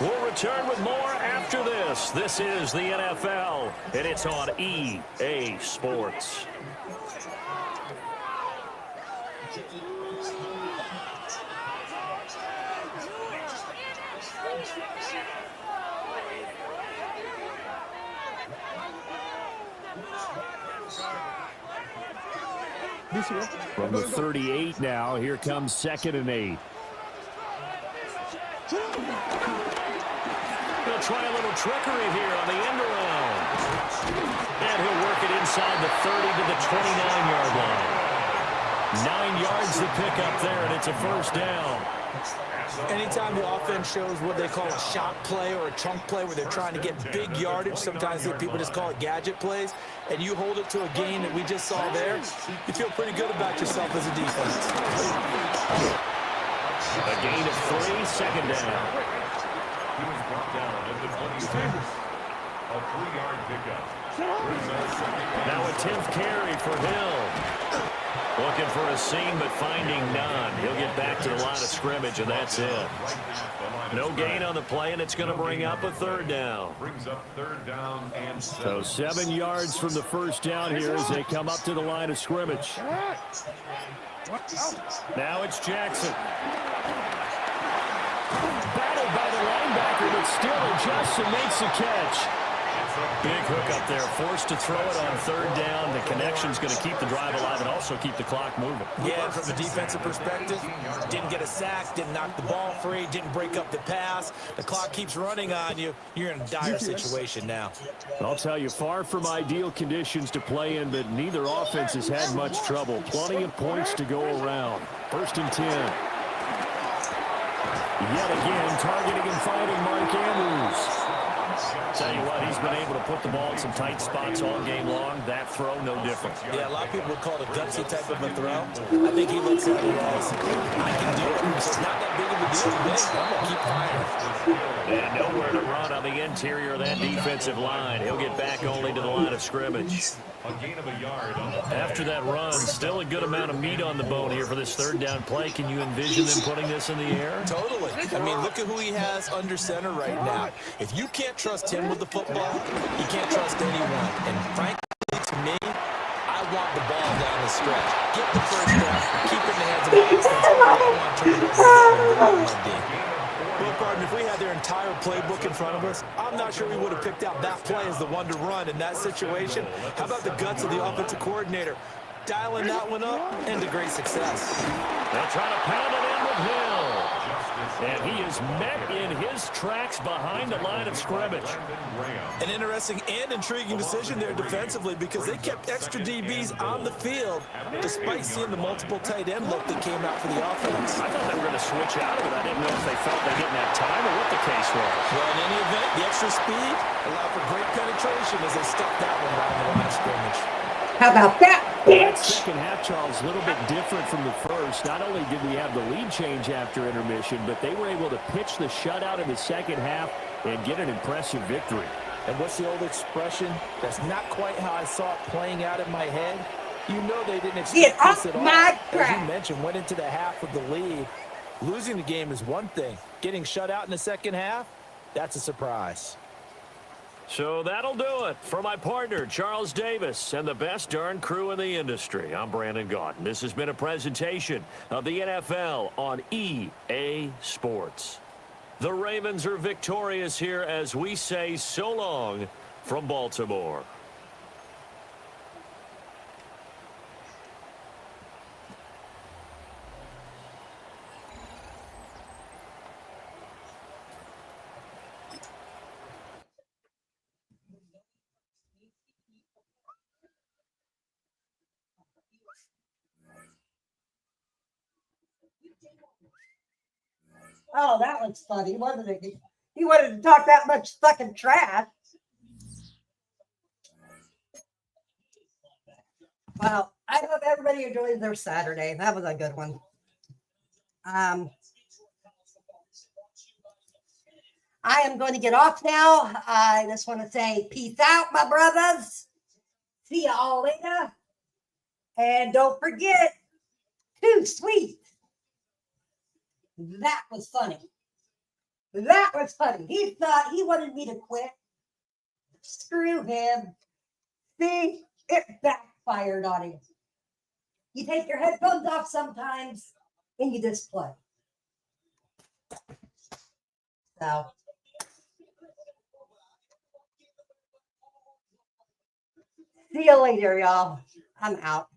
Speaker 9: We'll return with more after this. This is the NFL, and it's on EA Sports. From the 38 now, here comes 2nd and 8. He'll try a little trickery here on the end around. And he'll work it inside the 30 to the 29-yard line. 9 yards to pick up there, and it's a first down.
Speaker 13: Anytime the offense shows what they call a shot play or a chunk play where they're trying to get big yardage, sometimes people just call it gadget plays, and you hold it to a gain that we just saw there, you feel pretty good about yourself as a defense.
Speaker 9: A gain of 3, 2nd down.
Speaker 15: He was brought down at the 27. A 3-yard pickup.
Speaker 9: Now a 10th carry for Hill. Looking for a seam, but finding none. He'll get back to the line of scrimmage, and that's it. No gain on the play, and it's going to bring up a 3rd down.
Speaker 15: Brings up 3rd down and
Speaker 9: 7. So 7 yards from the first down here as they come up to the line of scrimmage. Now it's Jackson. Battled by the linebacker, but still adjusts and makes a catch. Big hook up there, forced to throw it on 3rd down. The connection's going to keep the drive alive and also keep the clock moving.
Speaker 13: Yeah, and from a defensive perspective, didn't get a sack, didn't knock the ball free, didn't break up the pass. The clock keeps running on you. You're in a dire situation now.
Speaker 9: I'll tell you, far from ideal conditions to play in, but neither offense has had much trouble. Plenty of points to go around. 1st and 10. Yet again, targeting and finding Mark Andrews. Tell you what, he's been able to put the ball in some tight spots all game long. That throw, no different.
Speaker 13: Yeah, a lot of people would call it a gutsy type of a throw. I think he looks at it as, I can do it. So it's not that big of a deal today. I'm going to keep firing.
Speaker 9: And nowhere to run on the interior of that defensive line. He'll get back only to the line of scrimmage.
Speaker 15: A gain of a yard on the
Speaker 9: After that run, still a good amount of meat on the bone here for this third down play. Can you envision them putting this in the air?
Speaker 13: Totally. I mean, look at who he has under center right now. If you can't trust him with the football, you can't trust anyone. And frankly, to me, I want the ball down the stretch. Get the first down. Keep it in the hands of the offense. I don't want to turn it over to the Well, pardon, if we had their entire playbook in front of us, I'm not sure we would have picked out that play as the one to run in that situation. How about the guts of the offensive coordinator? Dialing that one up into great success.
Speaker 9: They'll try to pound it in with Hill. And he is met in his tracks behind the line of scrimmage.
Speaker 13: An interesting and intriguing decision there defensively because they kept extra DBs on the field despite seeing the multiple tight end look that came out for the offense.
Speaker 9: I thought they were going to switch out of it. I didn't know if they felt they didn't have time or what the case was.
Speaker 13: Well, in any event, the extra speed allowed for great penetration as they stuck that one right on the line of scrimmage.
Speaker 1: How about that,
Speaker 9: That
Speaker 1: bitch?
Speaker 9: second half, Charles, a little bit different from the first. Not only did we have the lead change after intermission, but they were able to pitch the shutout in the second half and get an impressive victory.
Speaker 13: And what's the old expression? That's not quite how I saw it playing out in my head. You know they didn't expect this at all. As you mentioned, went into the half with the lead. Losing the game is one thing. Getting shut out in the second half, that's a surprise.
Speaker 9: So that'll do it for my partner, Charles Davis, and the best darn crew in the industry. I'm Brandon Gaudin. This has been a presentation of the NFL on EA Sports. The Ravens are victorious here as we say so long from Baltimore.
Speaker 1: Oh, that was funny, wasn't it? He wanted to talk that much fucking trash. Well, I hope everybody enjoys their Saturday. That was a good one. I am going to get off now. I just want to say peace out, my brothers. See you all later. And don't forget, Too Sweet. That was funny. That was funny. He thought he wanted me to quit. Screw him. See, it backfired on him. You take your headphones off sometimes and you just play. So. See you later, y'all. I'm out.